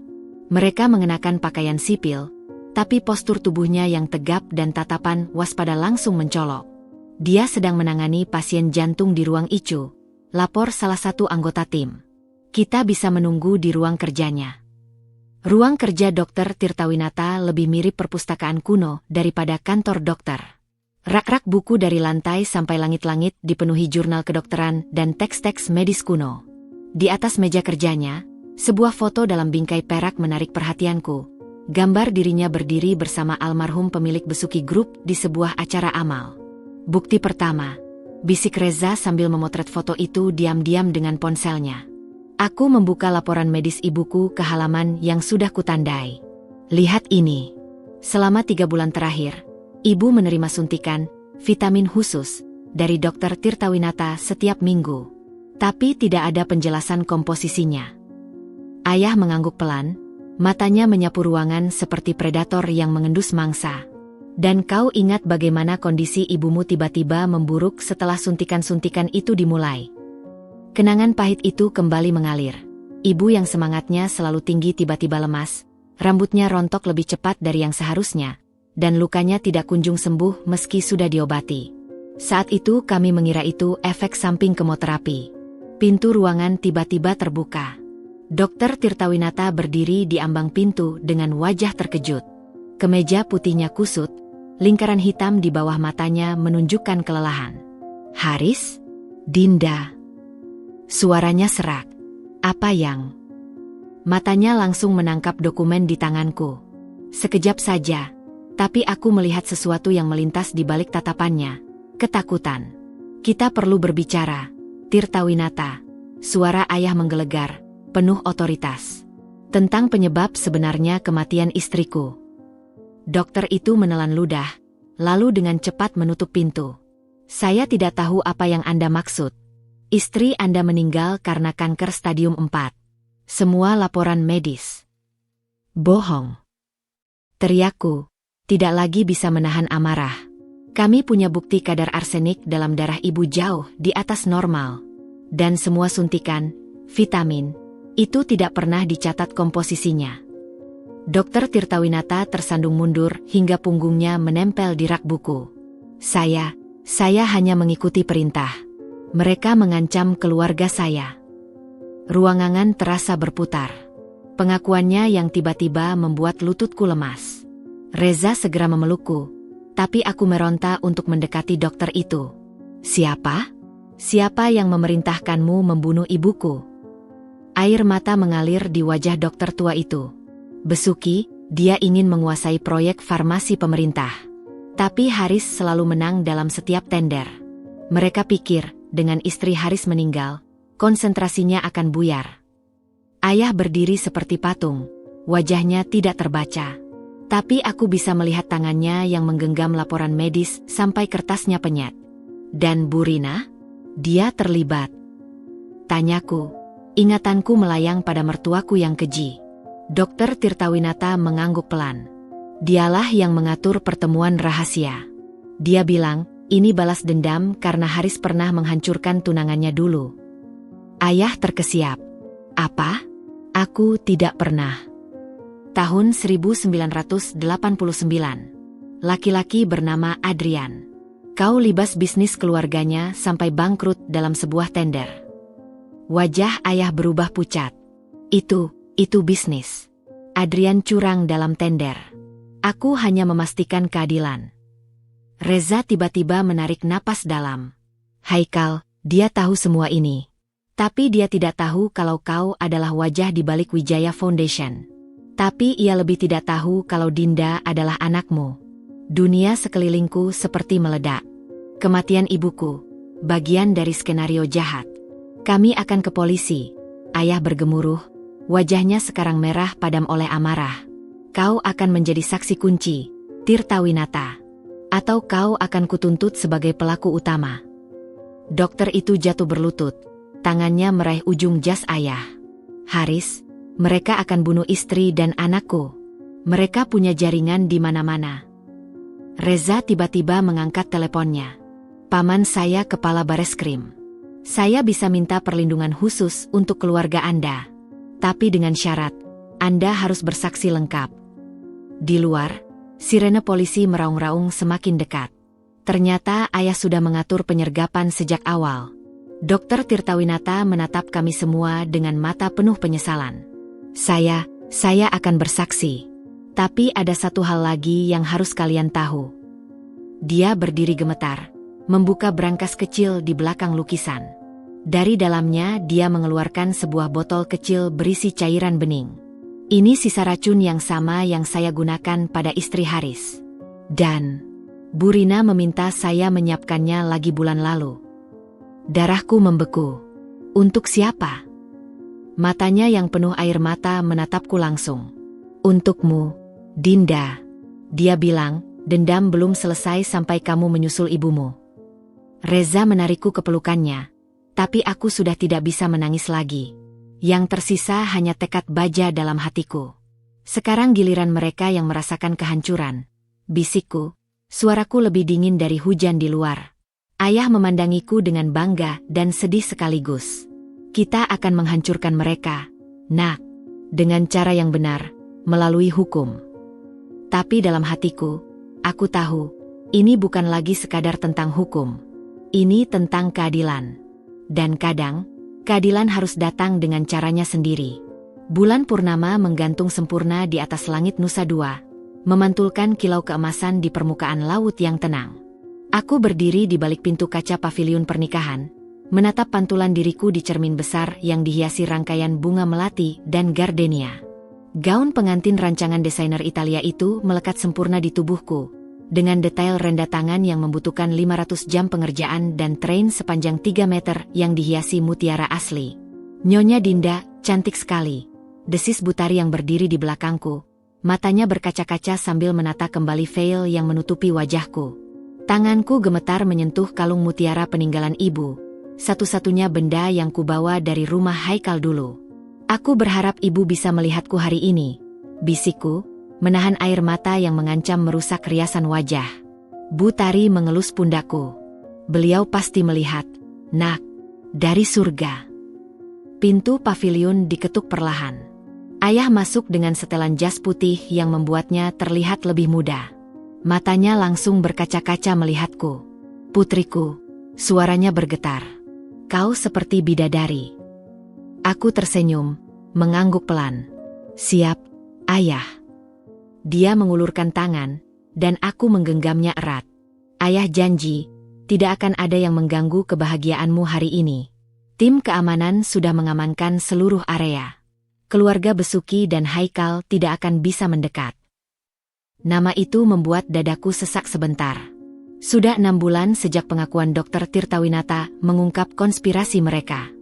Mereka mengenakan pakaian sipil, tapi postur tubuhnya yang tegap dan tatapan waspada langsung mencolok. Dia sedang menangani pasien jantung di ruang ICU, lapor salah satu anggota tim. Kita bisa menunggu di ruang kerjanya. Ruang kerja Dr. Tirtawinata lebih mirip perpustakaan kuno daripada kantor dokter. Rak-rak buku dari lantai sampai langit-langit dipenuhi jurnal kedokteran dan teks-teks medis kuno. Di atas meja kerjanya, sebuah foto dalam bingkai perak menarik perhatianku. Gambar dirinya berdiri bersama almarhum pemilik Besuki Group di sebuah acara amal. Bukti pertama, bisik Reza sambil memotret foto itu diam-diam dengan ponselnya. Aku membuka laporan medis ibuku ke halaman yang sudah kutandai. Lihat ini. Selama 3 bulan terakhir, ibu menerima suntikan vitamin khusus dari Dr. Tirtawinata setiap minggu. Tapi tidak ada penjelasan komposisinya. Ayah mengangguk pelan, matanya menyapu ruangan seperti predator yang mengendus mangsa. Dan kau ingat bagaimana kondisi ibumu tiba-tiba memburuk setelah suntikan-suntikan itu dimulai. Kenangan pahit itu kembali mengalir. Ibu yang semangatnya selalu tinggi tiba-tiba lemas, rambutnya rontok lebih cepat dari yang seharusnya, dan lukanya tidak kunjung sembuh meski sudah diobati. Saat itu kami mengira itu efek samping kemoterapi. Pintu ruangan tiba-tiba terbuka. Dr. Tirtawinata berdiri di ambang pintu dengan wajah terkejut. Kemeja putihnya kusut, lingkaran hitam di bawah matanya menunjukkan kelelahan. Haris? Dinda? Suaranya serak. Apa yang? Matanya langsung menangkap dokumen di tanganku. Sekejap saja, tapi aku melihat sesuatu yang melintas di balik tatapannya. Ketakutan. Kita perlu berbicara, Tirtawinata. Suara ayah menggelegar, penuh otoritas. Tentang penyebab sebenarnya kematian istriku. Dokter itu menelan ludah, lalu dengan cepat menutup pintu. Saya tidak tahu apa yang Anda maksud. Istri Anda meninggal karena kanker stadium 4. Semua laporan medis. Bohong. Teriakku, tidak lagi bisa menahan amarah. Kami punya bukti kadar arsenik dalam darah ibu jauh di atas normal. Dan semua suntikan, vitamin, itu tidak pernah dicatat komposisinya. Dr. Tirtawinata tersandung mundur hingga punggungnya menempel di rak buku. Saya hanya mengikuti perintah. Mereka mengancam keluarga saya. Ruangan terasa berputar. Pengakuannya yang tiba-tiba membuat lututku lemas. Reza segera memelukku, tapi aku meronta untuk mendekati dokter itu. Siapa? Siapa yang memerintahkanmu membunuh ibuku? Air mata mengalir di wajah dokter tua itu. Besuki, dia ingin menguasai proyek farmasi pemerintah. Tapi Haris selalu menang dalam setiap tender. Mereka pikir, dengan istri Haris meninggal, konsentrasinya akan buyar. Ayah berdiri seperti patung, wajahnya tidak terbaca. Tapi aku bisa melihat tangannya yang menggenggam laporan medis sampai kertasnya penyet. Dan Bu Rina? Dia terlibat. Tanyaku, ingatanku melayang pada mertuaku yang keji. Dr. Tirtawinata mengangguk pelan. Dialah yang mengatur pertemuan rahasia. Dia bilang, ini balas dendam karena Haris pernah menghancurkan tunangannya dulu. Ayah terkesiap. Apa? Aku tidak pernah. Tahun 1989. Laki-laki bernama Adrian. Kau libas bisnis keluarganya sampai bangkrut dalam sebuah tender. Wajah ayah berubah pucat. Itu bisnis. Adrian curang dalam tender. Aku hanya memastikan keadilan. Reza tiba-tiba menarik napas dalam. Haikal, dia tahu semua ini. Tapi dia tidak tahu kalau kau adalah wajah di balik Wijaya Foundation. Tapi ia lebih tidak tahu kalau Dinda adalah anakmu. Dunia sekelilingku seperti meledak. Kematian ibuku, bagian dari skenario jahat. Kami akan ke polisi. Ayah bergemuruh, wajahnya sekarang merah padam oleh amarah. Kau akan menjadi saksi kunci, Tirtawinata. Atau kau akan kutuntut sebagai pelaku utama. Dokter itu jatuh berlutut, tangannya meraih ujung jas ayah. Haris, mereka akan bunuh istri dan anakku. Mereka punya jaringan di mana-mana. Reza tiba-tiba mengangkat teleponnya. Paman saya kepala Bareskrim. Saya bisa minta perlindungan khusus untuk keluarga Anda. Tapi dengan syarat, Anda harus bersaksi lengkap. Di luar, sirene polisi meraung-raung semakin dekat. Ternyata ayah sudah mengatur penyergapan sejak awal. Dokter Tirtawinata menatap kami semua dengan mata penuh penyesalan. Saya akan bersaksi. Tapi ada satu hal lagi yang harus kalian tahu. Dia berdiri gemetar, membuka brankas kecil di belakang lukisan. Dari dalamnya dia mengeluarkan sebuah botol kecil berisi cairan bening. Ini sisa racun yang sama yang saya gunakan pada istri Haris. Dan Bu Rina meminta saya menyiapkannya lagi bulan lalu. Darahku membeku. Untuk siapa? Matanya yang penuh air mata menatapku langsung. Untukmu, Dinda. Dia bilang, dendam belum selesai sampai kamu menyusul ibumu. Reza menarikku ke pelukannya, tapi aku sudah tidak bisa menangis lagi. Yang tersisa hanya tekad baja dalam hatiku. Sekarang giliran mereka yang merasakan kehancuran. Bisikku, suaraku lebih dingin dari hujan di luar. Ayah memandangiku dengan bangga dan sedih sekaligus. Kita akan menghancurkan mereka, nak, dengan cara yang benar, melalui hukum. Tapi dalam hatiku, aku tahu, ini bukan lagi sekadar tentang hukum. Ini tentang keadilan. Dan kadang, keadilan harus datang dengan caranya sendiri. Bulan purnama menggantung sempurna di atas langit Nusa Dua, memantulkan kilau keemasan di permukaan laut yang tenang. Aku berdiri di balik pintu kaca paviliun pernikahan, menatap pantulan diriku di cermin besar yang dihiasi rangkaian bunga melati dan gardenia. Gaun pengantin rancangan desainer Italia itu melekat sempurna di tubuhku, dengan detail renda tangan yang membutuhkan 500 jam pengerjaan dan train sepanjang 3 meter yang dihiasi mutiara asli. Nyonya Dinda, cantik sekali. Desis Butari yang berdiri di belakangku, matanya berkaca-kaca sambil menata kembali veil yang menutupi wajahku. Tanganku gemetar menyentuh kalung mutiara peninggalan ibu, satu-satunya benda yang kubawa dari rumah Haikal dulu. Aku berharap ibu bisa melihatku hari ini, bisikku, menahan air mata yang mengancam merusak riasan wajah. Butari mengelus pundakku. Beliau pasti melihat, nak, dari surga. Pintu paviliun diketuk perlahan. Ayah masuk dengan setelan jas putih yang membuatnya terlihat lebih muda. Matanya langsung berkaca-kaca melihatku. Putriku, suaranya bergetar. Kau seperti bidadari. Aku tersenyum, mengangguk pelan. Siap, ayah. Dia mengulurkan tangan, dan aku menggenggamnya erat. Ayah janji, tidak akan ada yang mengganggu kebahagiaanmu hari ini. Tim keamanan sudah mengamankan seluruh area. Keluarga Besuki dan Haikal tidak akan bisa mendekat. Nama itu membuat dadaku sesak sebentar. Sudah 6 bulan sejak pengakuan Dr. Tirtawinata mengungkap konspirasi mereka.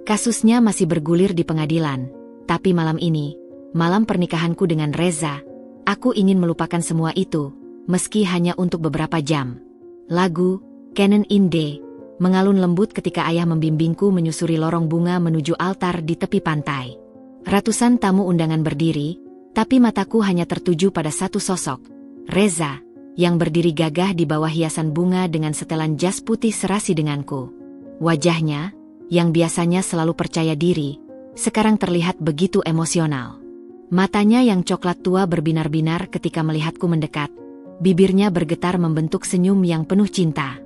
Kasusnya masih bergulir di pengadilan, tapi malam ini, malam pernikahanku dengan Reza, aku ingin melupakan semua itu, meski hanya untuk beberapa jam. Lagu, Canon in D, mengalun lembut ketika ayah membimbingku menyusuri lorong bunga menuju altar di tepi pantai. Ratusan tamu undangan berdiri, tapi mataku hanya tertuju pada satu sosok, Reza, yang berdiri gagah di bawah hiasan bunga dengan setelan jas putih serasi denganku. Wajahnya, yang biasanya selalu percaya diri, sekarang terlihat begitu emosional. Matanya yang coklat tua berbinar-binar ketika melihatku mendekat, bibirnya bergetar membentuk senyum yang penuh cinta.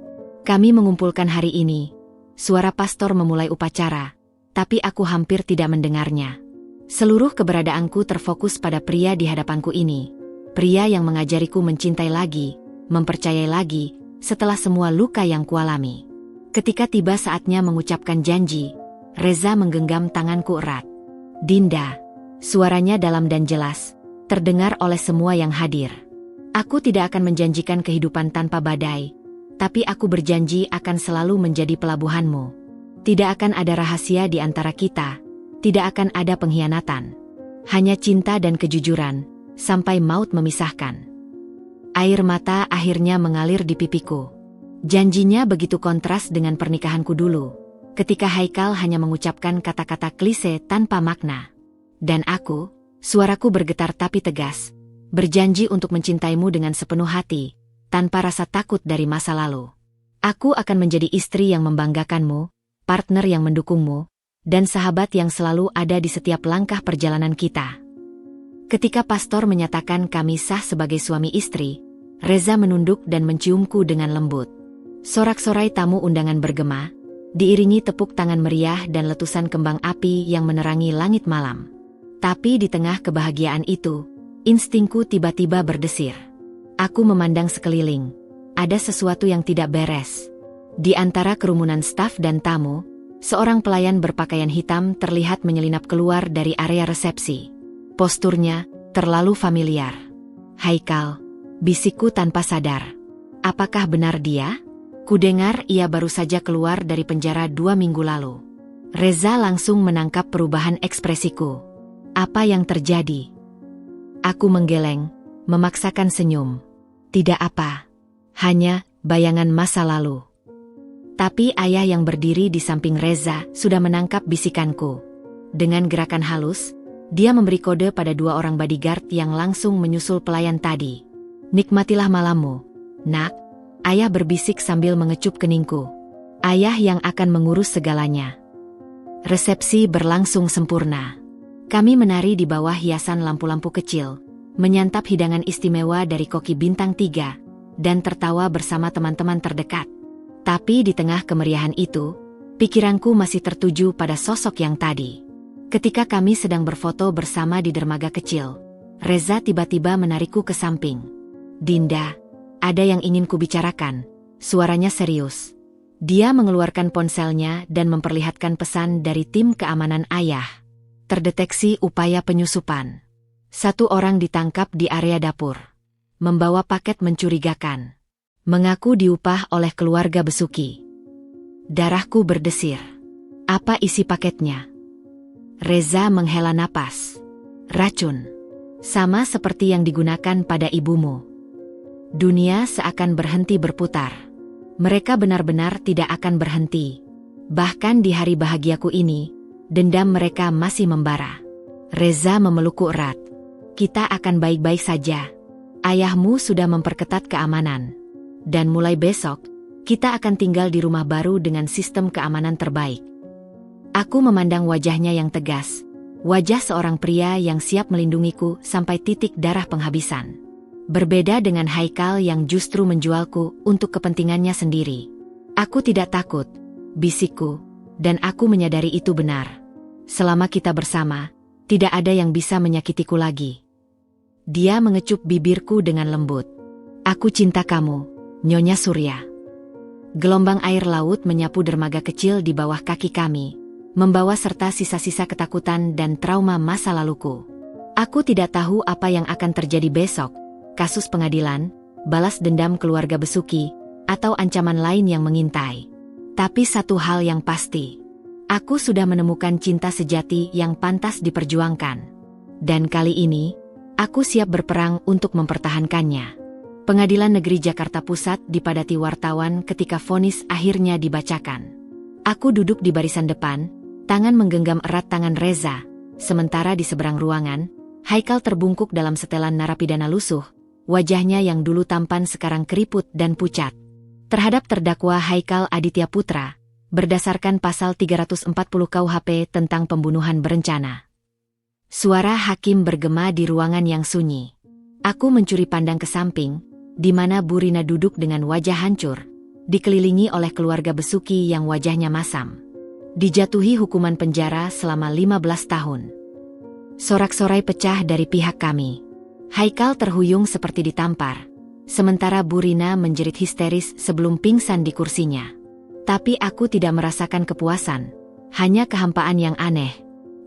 Kami mengumpulkan hari ini. Suara pastor memulai upacara, tapi aku hampir tidak mendengarnya. Seluruh keberadaanku terfokus pada pria di hadapanku ini. Pria yang mengajariku mencintai lagi, mempercayai lagi, setelah semua luka yang kualami. Ketika tiba saatnya mengucapkan janji, Reza menggenggam tanganku erat. Dinda, suaranya dalam dan jelas, terdengar oleh semua yang hadir. Aku tidak akan menjanjikan kehidupan tanpa badai, tapi aku berjanji akan selalu menjadi pelabuhanmu. Tidak akan ada rahasia di antara kita, tidak akan ada pengkhianatan. Hanya cinta dan kejujuran, sampai maut memisahkan. Air mata akhirnya mengalir di pipiku. Janjinya begitu kontras dengan pernikahanku dulu, ketika Haikal hanya mengucapkan kata-kata klise tanpa makna. Dan aku, suaraku bergetar tapi tegas, berjanji untuk mencintaimu dengan sepenuh hati, tanpa rasa takut dari masa lalu. Aku akan menjadi istri yang membanggakanmu, partner yang mendukungmu, dan sahabat yang selalu ada di setiap langkah perjalanan kita. Ketika pastor menyatakan kami sah sebagai suami istri, Reza menunduk dan menciumku dengan lembut. Sorak-sorai tamu undangan bergema, diiringi tepuk tangan meriah dan letusan kembang api yang menerangi langit malam. Tapi di tengah kebahagiaan itu, instingku tiba-tiba berdesir. Aku memandang sekeliling. Ada sesuatu yang tidak beres. Di antara kerumunan staf dan tamu, seorang pelayan berpakaian hitam terlihat menyelinap keluar dari area resepsi. Posturnya terlalu familiar. Haikal, bisikku tanpa sadar. Apakah benar dia? Kudengar ia baru saja keluar dari penjara 2 minggu lalu. Reza langsung menangkap perubahan ekspresiku. Apa yang terjadi? Aku menggeleng, memaksakan senyum. Tidak apa. Hanya bayangan masa lalu. Tapi ayah yang berdiri di samping Reza sudah menangkap bisikanku. Dengan gerakan halus, dia memberi kode pada 2 orang bodyguard yang langsung menyusul pelayan tadi. Nikmatilah malammu, nak. Ayah berbisik sambil mengecup keningku. Ayah yang akan mengurus segalanya. Resepsi berlangsung sempurna. Kami menari di bawah hiasan lampu-lampu kecil, menyantap hidangan istimewa dari koki bintang 3, dan tertawa bersama teman-teman terdekat. Tapi di tengah kemeriahan itu, pikiranku masih tertuju pada sosok yang tadi. Ketika kami sedang berfoto bersama di dermaga kecil, Reza tiba-tiba menarikku ke samping. Dinda, ada yang ingin kubicarakan. Suaranya serius. Dia mengeluarkan ponselnya dan memperlihatkan pesan dari tim keamanan ayah. Terdeteksi upaya penyusupan. 1 orang ditangkap di area dapur. Membawa paket mencurigakan. Mengaku diupah oleh keluarga Besuki. Darahku berdesir. Apa isi paketnya? Reza menghela napas. Racun. Sama seperti yang digunakan pada ibumu. Dunia seakan berhenti berputar. Mereka benar-benar tidak akan berhenti. Bahkan di hari bahagiaku ini, dendam mereka masih membara. Reza memelukku erat. Kita akan baik-baik saja. Ayahmu sudah memperketat keamanan. Dan mulai besok, kita akan tinggal di rumah baru dengan sistem keamanan terbaik. Aku memandang wajahnya yang tegas. Wajah seorang pria yang siap melindungiku sampai titik darah penghabisan. Berbeda dengan Haikal yang justru menjualku untuk kepentingannya sendiri. Aku tidak takut, bisikku, dan aku menyadari itu benar. Selama kita bersama, tidak ada yang bisa menyakitiku lagi. Dia mengecup bibirku dengan lembut. Aku cinta kamu, Nyonya Surya. Gelombang air laut menyapu dermaga kecil di bawah kaki kami, membawa serta sisa-sisa ketakutan dan trauma masa laluku. Aku tidak tahu apa yang akan terjadi besok. Kasus pengadilan, balas dendam keluarga Besuki, atau ancaman lain yang mengintai. Tapi satu hal yang pasti, aku sudah menemukan cinta sejati yang pantas diperjuangkan. Dan kali ini, aku siap berperang untuk mempertahankannya. Pengadilan Negeri Jakarta Pusat dipadati wartawan ketika vonis akhirnya dibacakan. Aku duduk di barisan depan, tangan menggenggam erat tangan Reza, sementara di seberang ruangan, Haikal terbungkuk dalam setelan narapidana lusuh. Wajahnya yang dulu tampan sekarang keriput dan pucat. Terhadap terdakwa Haikal Aditya Putra, berdasarkan pasal 340 KUHP tentang pembunuhan berencana. Suara hakim bergema di ruangan yang sunyi. Aku mencuri pandang ke samping, di mana Bu Rina duduk dengan wajah hancur, dikelilingi oleh keluarga Besuki yang wajahnya masam. Dijatuhi hukuman penjara selama 15 tahun. Sorak-sorai pecah dari pihak kami. Haikal terhuyung seperti ditampar, sementara Bu Rina menjerit histeris sebelum pingsan di kursinya. Tapi aku tidak merasakan kepuasan, hanya kehampaan yang aneh.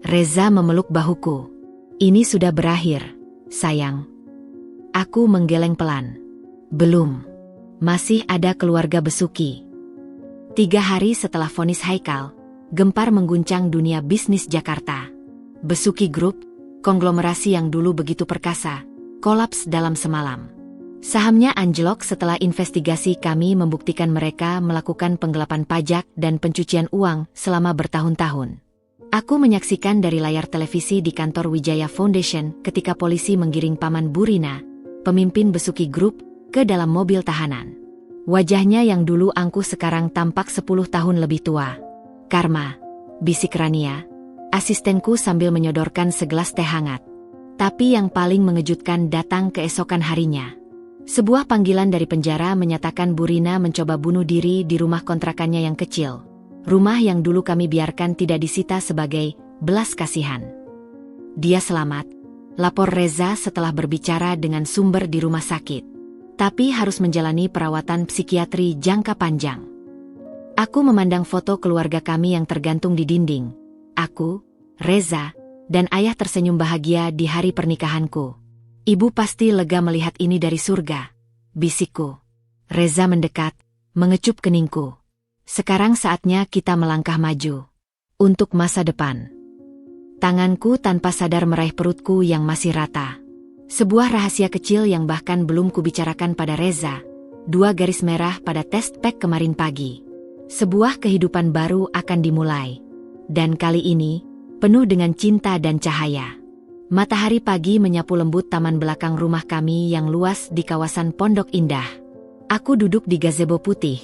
Reza memeluk bahuku. Ini sudah berakhir, sayang. Aku menggeleng pelan. Belum. Masih ada keluarga Besuki. 3 hari setelah vonis Haikal, gempar mengguncang dunia bisnis Jakarta. Besuki Group, konglomerasi yang dulu begitu perkasa, kolaps dalam semalam. Sahamnya anjlok setelah investigasi kami membuktikan mereka melakukan penggelapan pajak dan pencucian uang selama bertahun-tahun. Aku menyaksikan dari layar televisi di kantor Wijaya Foundation ketika polisi menggiring Paman Burina, pemimpin Besuki Group, ke dalam mobil tahanan. Wajahnya yang dulu angkuh sekarang tampak 10 tahun lebih tua. "Karma," bisik Rania, asistenku sambil menyodorkan segelas teh hangat. Tapi yang paling mengejutkan datang keesokan harinya. Sebuah panggilan dari penjara menyatakan Burina mencoba bunuh diri di rumah kontrakannya yang kecil. Rumah yang dulu kami biarkan tidak disita sebagai belas kasihan. "Dia selamat," lapor Reza setelah berbicara dengan sumber di rumah sakit. "Tapi harus menjalani perawatan psikiatri jangka panjang." Aku memandang foto keluarga kami yang tergantung di dinding. Aku, Reza, dan ayah tersenyum bahagia di hari pernikahanku. "Ibu pasti lega melihat ini dari surga," bisikku. Reza mendekat, mengecup keningku. "Sekarang saatnya kita melangkah maju. Untuk masa depan." Tanganku tanpa sadar meraih perutku yang masih rata. Sebuah rahasia kecil yang bahkan belum kubicarakan pada Reza. 2 garis merah pada test pack kemarin pagi. Sebuah kehidupan baru akan dimulai. Dan kali ini, penuh dengan cinta dan cahaya. Matahari pagi menyapu lembut taman belakang rumah kami yang luas di kawasan Pondok Indah. Aku duduk di gazebo putih,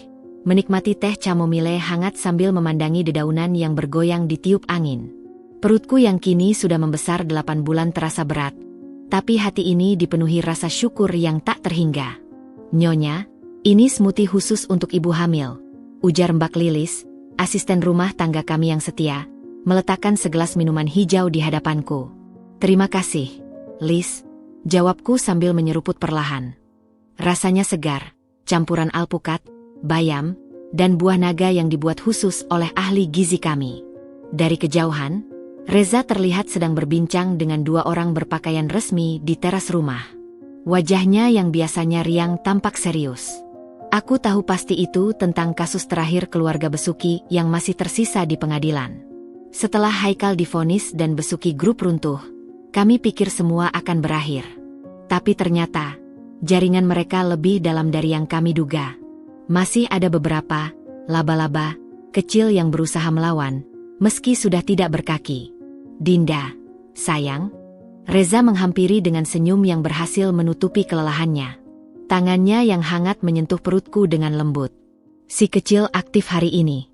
menikmati teh chamomile hangat sambil memandangi dedaunan yang bergoyang ditiup angin. Perutku yang kini sudah membesar 8 bulan terasa berat, tapi hati ini dipenuhi rasa syukur yang tak terhingga. "Nyonya, ini smoothie khusus untuk ibu hamil," ujar Mbak Lilis, asisten rumah tangga kami yang setia, meletakkan segelas minuman hijau di hadapanku. "Terima kasih, Lis," jawabku sambil menyeruput perlahan. Rasanya segar, campuran alpukat, bayam, dan buah naga yang dibuat khusus oleh ahli gizi kami. Dari kejauhan, Reza terlihat sedang berbincang dengan 2 orang berpakaian resmi di teras rumah. Wajahnya yang biasanya riang tampak serius. Aku tahu pasti itu tentang kasus terakhir keluarga Besuki yang masih tersisa di pengadilan. Setelah Haikal divonis dan Besuki Group runtuh, kami pikir semua akan berakhir. Tapi ternyata, jaringan mereka lebih dalam dari yang kami duga. Masih ada beberapa laba-laba kecil yang berusaha melawan, meski sudah tidak berkaki. "Dinda, sayang," Reza menghampiri dengan senyum yang berhasil menutupi kelelahannya. Tangannya yang hangat menyentuh perutku dengan lembut. "Si kecil aktif hari ini."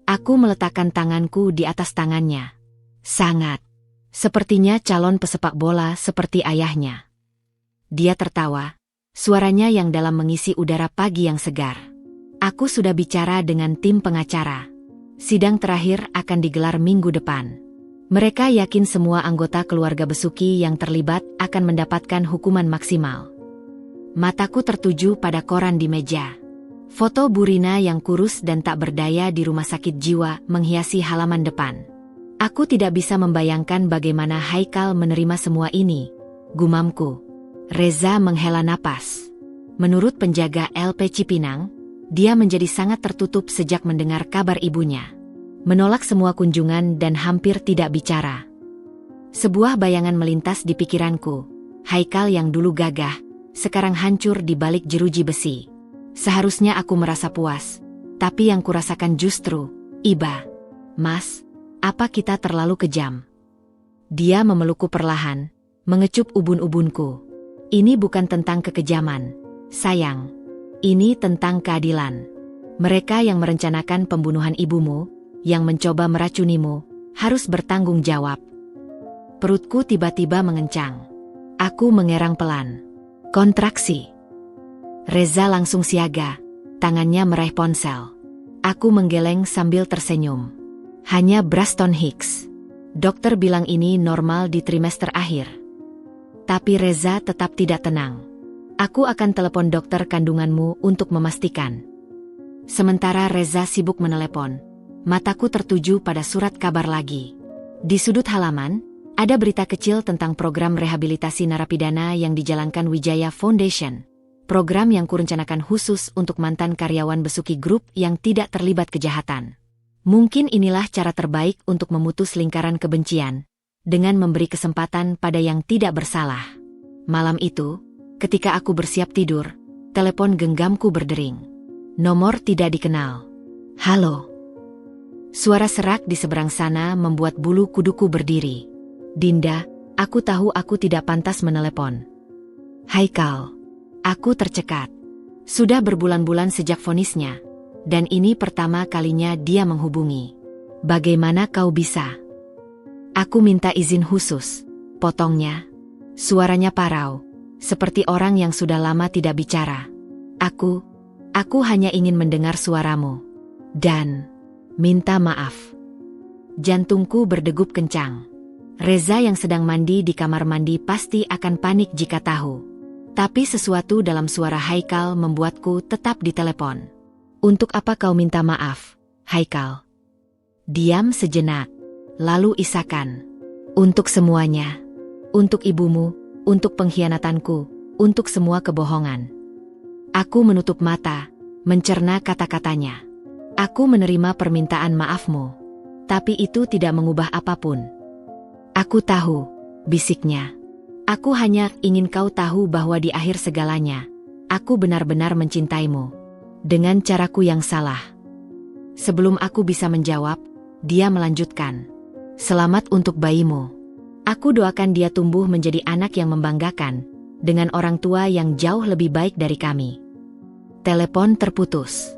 Aku meletakkan tanganku di atas tangannya. "Sangat. Sepertinya calon pesepak bola seperti ayahnya." Dia tertawa, suaranya yang dalam mengisi udara pagi yang segar. "Aku sudah bicara dengan tim pengacara. Sidang terakhir akan digelar minggu depan. Mereka yakin semua anggota keluarga Besuki yang terlibat akan mendapatkan hukuman maksimal." Mataku tertuju pada koran di meja. Foto Burina yang kurus dan tak berdaya di rumah sakit jiwa menghiasi halaman depan. Aku tidak bisa membayangkan bagaimana Haikal menerima semua ini, gumamku. Reza menghela napas. Menurut penjaga LP Cipinang, dia menjadi sangat tertutup sejak mendengar kabar ibunya. Menolak semua kunjungan dan hampir tidak bicara. Sebuah bayangan melintas di pikiranku. Haikal yang dulu gagah, sekarang hancur di balik jeruji besi. Seharusnya aku merasa puas, tapi yang kurasakan justru iba. "Mas, apa kita terlalu kejam?" Dia memelukku perlahan, mengecup ubun-ubunku. "Ini bukan tentang kekejaman, sayang. Ini tentang keadilan. Mereka yang merencanakan pembunuhan ibumu, yang mencoba meracunimu, harus bertanggung jawab." Perutku tiba-tiba mengencang. Aku mengerang pelan. Kontraksi. Reza langsung siaga, tangannya meraih ponsel. Aku menggeleng sambil tersenyum. "Hanya Braston Hicks. Dokter bilang ini normal di trimester akhir." Tapi Reza tetap tidak tenang. "Aku akan telepon dokter kandunganmu untuk memastikan." Sementara Reza sibuk menelepon, mataku tertuju pada surat kabar lagi. Di sudut halaman, ada berita kecil tentang program rehabilitasi narapidana yang dijalankan Wijaya Foundation. program yang kurencanakan khusus untuk mantan karyawan Besuki Group yang tidak terlibat kejahatan. Mungkin inilah cara terbaik untuk memutus lingkaran kebencian, dengan memberi kesempatan pada yang tidak bersalah. Malam itu, ketika aku bersiap tidur, telepon genggamku berdering. Nomor tidak dikenal. Halo. Suara serak di seberang sana membuat bulu kuduku berdiri. Dinda, aku tahu aku tidak pantas menelepon. Haikal. Aku tercekat. Sudah berbulan-bulan sejak vonisnya, dan ini pertama kalinya dia menghubungi. Bagaimana kau bisa? Aku minta izin khusus, potongnya. Suaranya parau, seperti orang yang sudah lama tidak bicara. Aku hanya ingin mendengar suaramu. Dan minta maaf. Jantungku berdegup kencang. Reza yang sedang mandi di kamar mandi pasti akan panik jika tahu. Tapi sesuatu dalam suara Haikal membuatku tetap ditelepon. Untuk apa kau minta maaf, Haikal? Diam sejenak, lalu isakan. Untuk semuanya. Untuk ibumu, untuk pengkhianatanku, untuk semua kebohongan. Aku menutup mata, mencerna kata-katanya. Aku menerima permintaan maafmu, tapi itu tidak mengubah apapun. Aku tahu, bisiknya. Aku hanya ingin kau tahu bahwa di akhir segalanya, aku benar-benar mencintaimu. Dengan caraku yang salah. Sebelum aku bisa menjawab, dia melanjutkan. Selamat untuk bayimu. Aku doakan dia tumbuh menjadi anak yang membanggakan, dengan orang tua yang jauh lebih baik dari kami. Telepon terputus.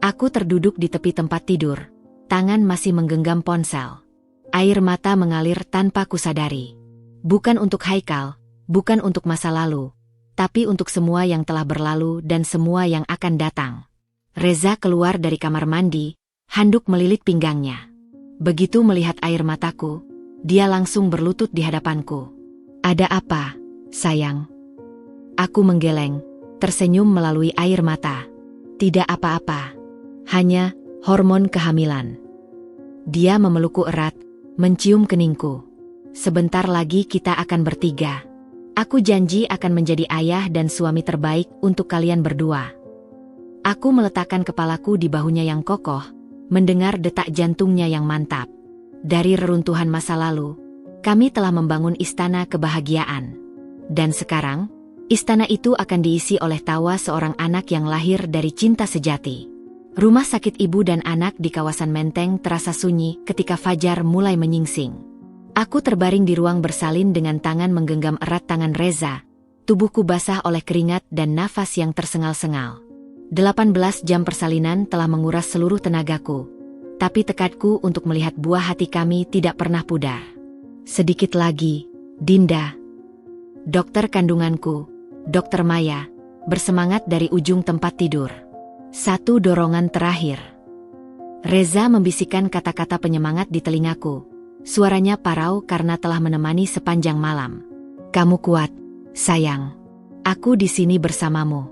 Aku terduduk di tepi tempat tidur, tangan masih menggenggam ponsel. Air mata mengalir tanpa kusadari. Bukan untuk Haikal, bukan untuk masa lalu, tapi untuk semua yang telah berlalu dan semua yang akan datang. Reza keluar dari kamar mandi, handuk melilit pinggangnya. Begitu melihat air mataku, dia langsung berlutut di hadapanku. Ada apa, sayang? Aku menggeleng, tersenyum melalui air mata. Tidak apa-apa. Hanya hormon kehamilan. Dia memelukku erat, mencium keningku. Sebentar lagi kita akan bertiga. Aku janji akan menjadi ayah dan suami terbaik untuk kalian berdua. Aku meletakkan kepalaku di bahunya yang kokoh, mendengar detak jantungnya yang mantap. Dari reruntuhan masa lalu, kami telah membangun istana kebahagiaan. Dan sekarang, istana itu akan diisi oleh tawa seorang anak yang lahir dari cinta sejati. Rumah sakit ibu dan anak di kawasan Menteng terasa sunyi ketika fajar mulai menyingsing. Aku terbaring di ruang bersalin dengan tangan menggenggam erat tangan Reza. Tubuhku basah oleh keringat dan nafas yang tersengal-sengal. 18 jam persalinan telah menguras seluruh tenagaku. Tapi tekadku untuk melihat buah hati kami tidak pernah pudar. Sedikit lagi, Dinda. Dokter kandunganku, Dokter Maya, bersemangat dari ujung tempat tidur. Satu dorongan terakhir. Reza membisikkan kata-kata penyemangat di telingaku. Suaranya parau karena telah menemani sepanjang malam. Kamu kuat, sayang. Aku di sini bersamamu.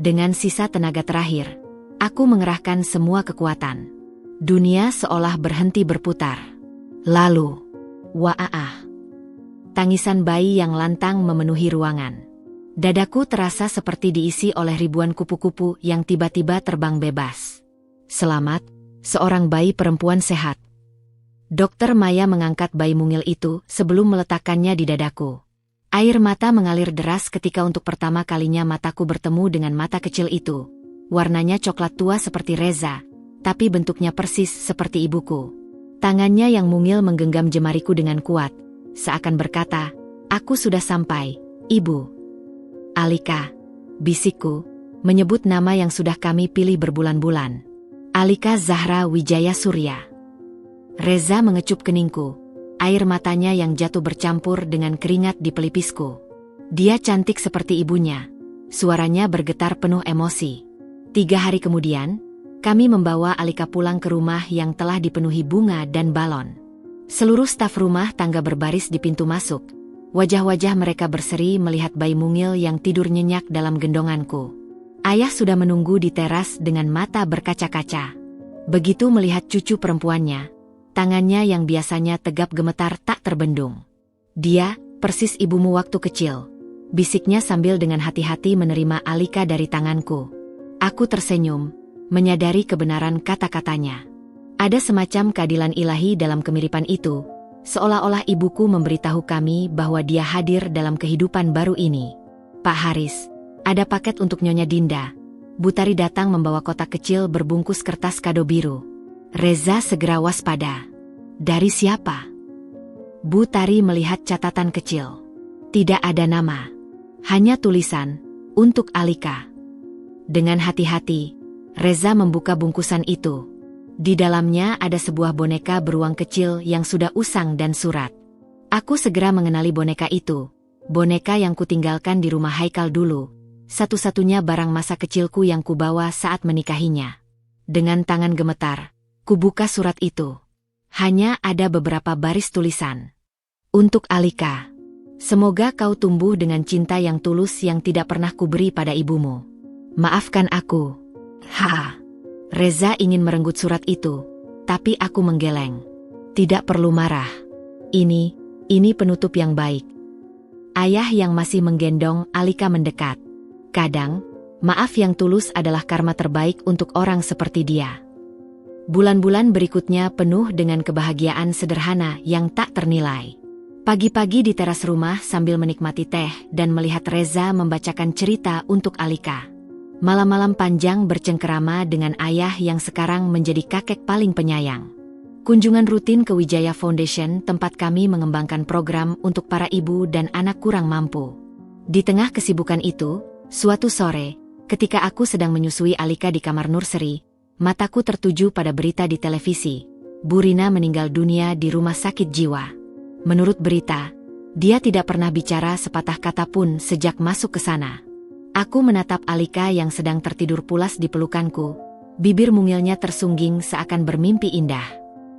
Dengan sisa tenaga terakhir, aku mengerahkan semua kekuatan. Dunia seolah berhenti berputar. Lalu, waaah. Tangisan bayi yang lantang memenuhi ruangan. Dadaku terasa seperti diisi oleh ribuan kupu-kupu yang tiba-tiba terbang bebas. Selamat, seorang bayi perempuan sehat. Dokter Maya mengangkat bayi mungil itu sebelum meletakkannya di dadaku. Air mata mengalir deras ketika untuk pertama kalinya mataku bertemu dengan mata kecil itu. Warnanya coklat tua seperti Reza, tapi bentuknya persis seperti ibuku. Tangannya yang mungil menggenggam jemariku dengan kuat, seakan berkata, "Aku sudah sampai, Ibu." Alika, bisikku, menyebut nama yang sudah kami pilih berbulan-bulan. Alika Zahra Wijaya Surya. Reza mengecup keningku, air matanya yang jatuh bercampur dengan keringat di pelipisku. Dia cantik seperti ibunya, suaranya bergetar penuh emosi. 3 hari kemudian, kami membawa Alika pulang ke rumah yang telah dipenuhi bunga dan balon. Seluruh staf rumah tangga berbaris di pintu masuk. Wajah-wajah mereka berseri melihat bayi mungil yang tidur nyenyak dalam gendonganku. Ayah sudah menunggu di teras dengan mata berkaca-kaca. Begitu melihat cucu perempuannya, tangannya yang biasanya tegap gemetar tak terbendung. Dia, persis ibumu waktu kecil. bisiknya sambil dengan hati-hati menerima Alika dari tanganku. Aku tersenyum, menyadari kebenaran kata-katanya. Ada semacam keadilan ilahi dalam kemiripan itu, seolah-olah ibuku memberitahu kami bahwa dia hadir dalam kehidupan baru ini. Pak Haris, ada paket untuk Nyonya Dinda. Bu Tari datang membawa kotak kecil berbungkus kertas kado biru. Reza segera waspada. Dari siapa? Bu Tari melihat catatan kecil. Tidak ada nama. Hanya tulisan, untuk Alika. Dengan hati-hati, Reza membuka bungkusan itu. Di dalamnya ada sebuah boneka beruang kecil yang sudah usang dan surat. Aku segera mengenali boneka itu. Boneka yang kutinggalkan di rumah Haikal dulu. Satu-satunya barang masa kecilku yang kubawa saat menikahinya. Dengan tangan gemetar, kubuka surat itu. Hanya ada beberapa baris tulisan. Untuk Alika. Semoga kau tumbuh dengan cinta yang tulus yang tidak pernah kuberi pada ibumu. Maafkan aku. Ha. Reza ingin merenggut surat itu, tapi aku menggeleng. Tidak perlu marah. Ini penutup yang baik. Ayah yang masih menggendong Alika mendekat. Kadang, maaf yang tulus adalah karma terbaik untuk orang seperti dia. Bulan-bulan berikutnya penuh dengan kebahagiaan sederhana yang tak ternilai. Pagi-pagi di teras rumah sambil menikmati teh dan melihat Reza membacakan cerita untuk Alika. Malam-malam panjang bercengkerama dengan ayah yang sekarang menjadi kakek paling penyayang. Kunjungan rutin ke Wijaya Foundation tempat kami mengembangkan program untuk para ibu dan anak kurang mampu. Di tengah kesibukan itu, suatu sore, ketika aku sedang menyusui Alika di kamar nursery, mataku tertuju pada berita di televisi. Bu Rina meninggal dunia di rumah sakit jiwa. Menurut berita, dia tidak pernah bicara sepatah kata pun sejak masuk ke sana. Aku menatap Alika yang sedang tertidur pulas di pelukanku. Bibir mungilnya tersungging seakan bermimpi indah.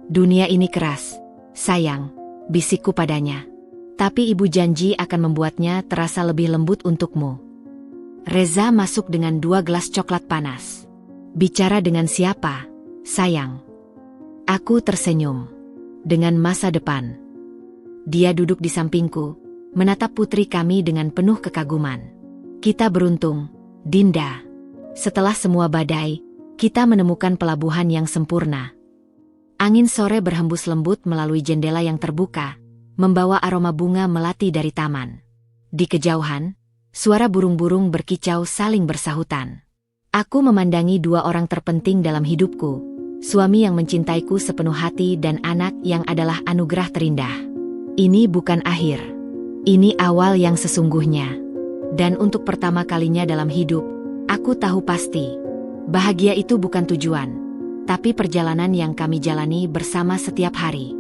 Dunia ini keras, sayang, bisikku padanya. Tapi ibu janji akan membuatnya terasa lebih lembut untukmu. Reza masuk dengan 2 gelas coklat panas. Bicara dengan siapa, sayang? Aku tersenyum. Dengan masa depan. Dia duduk di sampingku, menatap putri kami dengan penuh kekaguman. Kita beruntung, Dinda. Setelah semua badai, kita menemukan pelabuhan yang sempurna. Angin sore berhembus lembut melalui jendela yang terbuka, membawa aroma bunga melati dari taman. Di kejauhan, suara burung-burung berkicau saling bersahutan. Aku memandangi 2 orang terpenting dalam hidupku, suami yang mencintaiku sepenuh hati dan anak yang adalah anugerah terindah. Ini bukan akhir. Ini awal yang sesungguhnya. Dan untuk pertama kalinya dalam hidup, aku tahu pasti, bahagia itu bukan tujuan, tapi perjalanan yang kami jalani bersama setiap hari.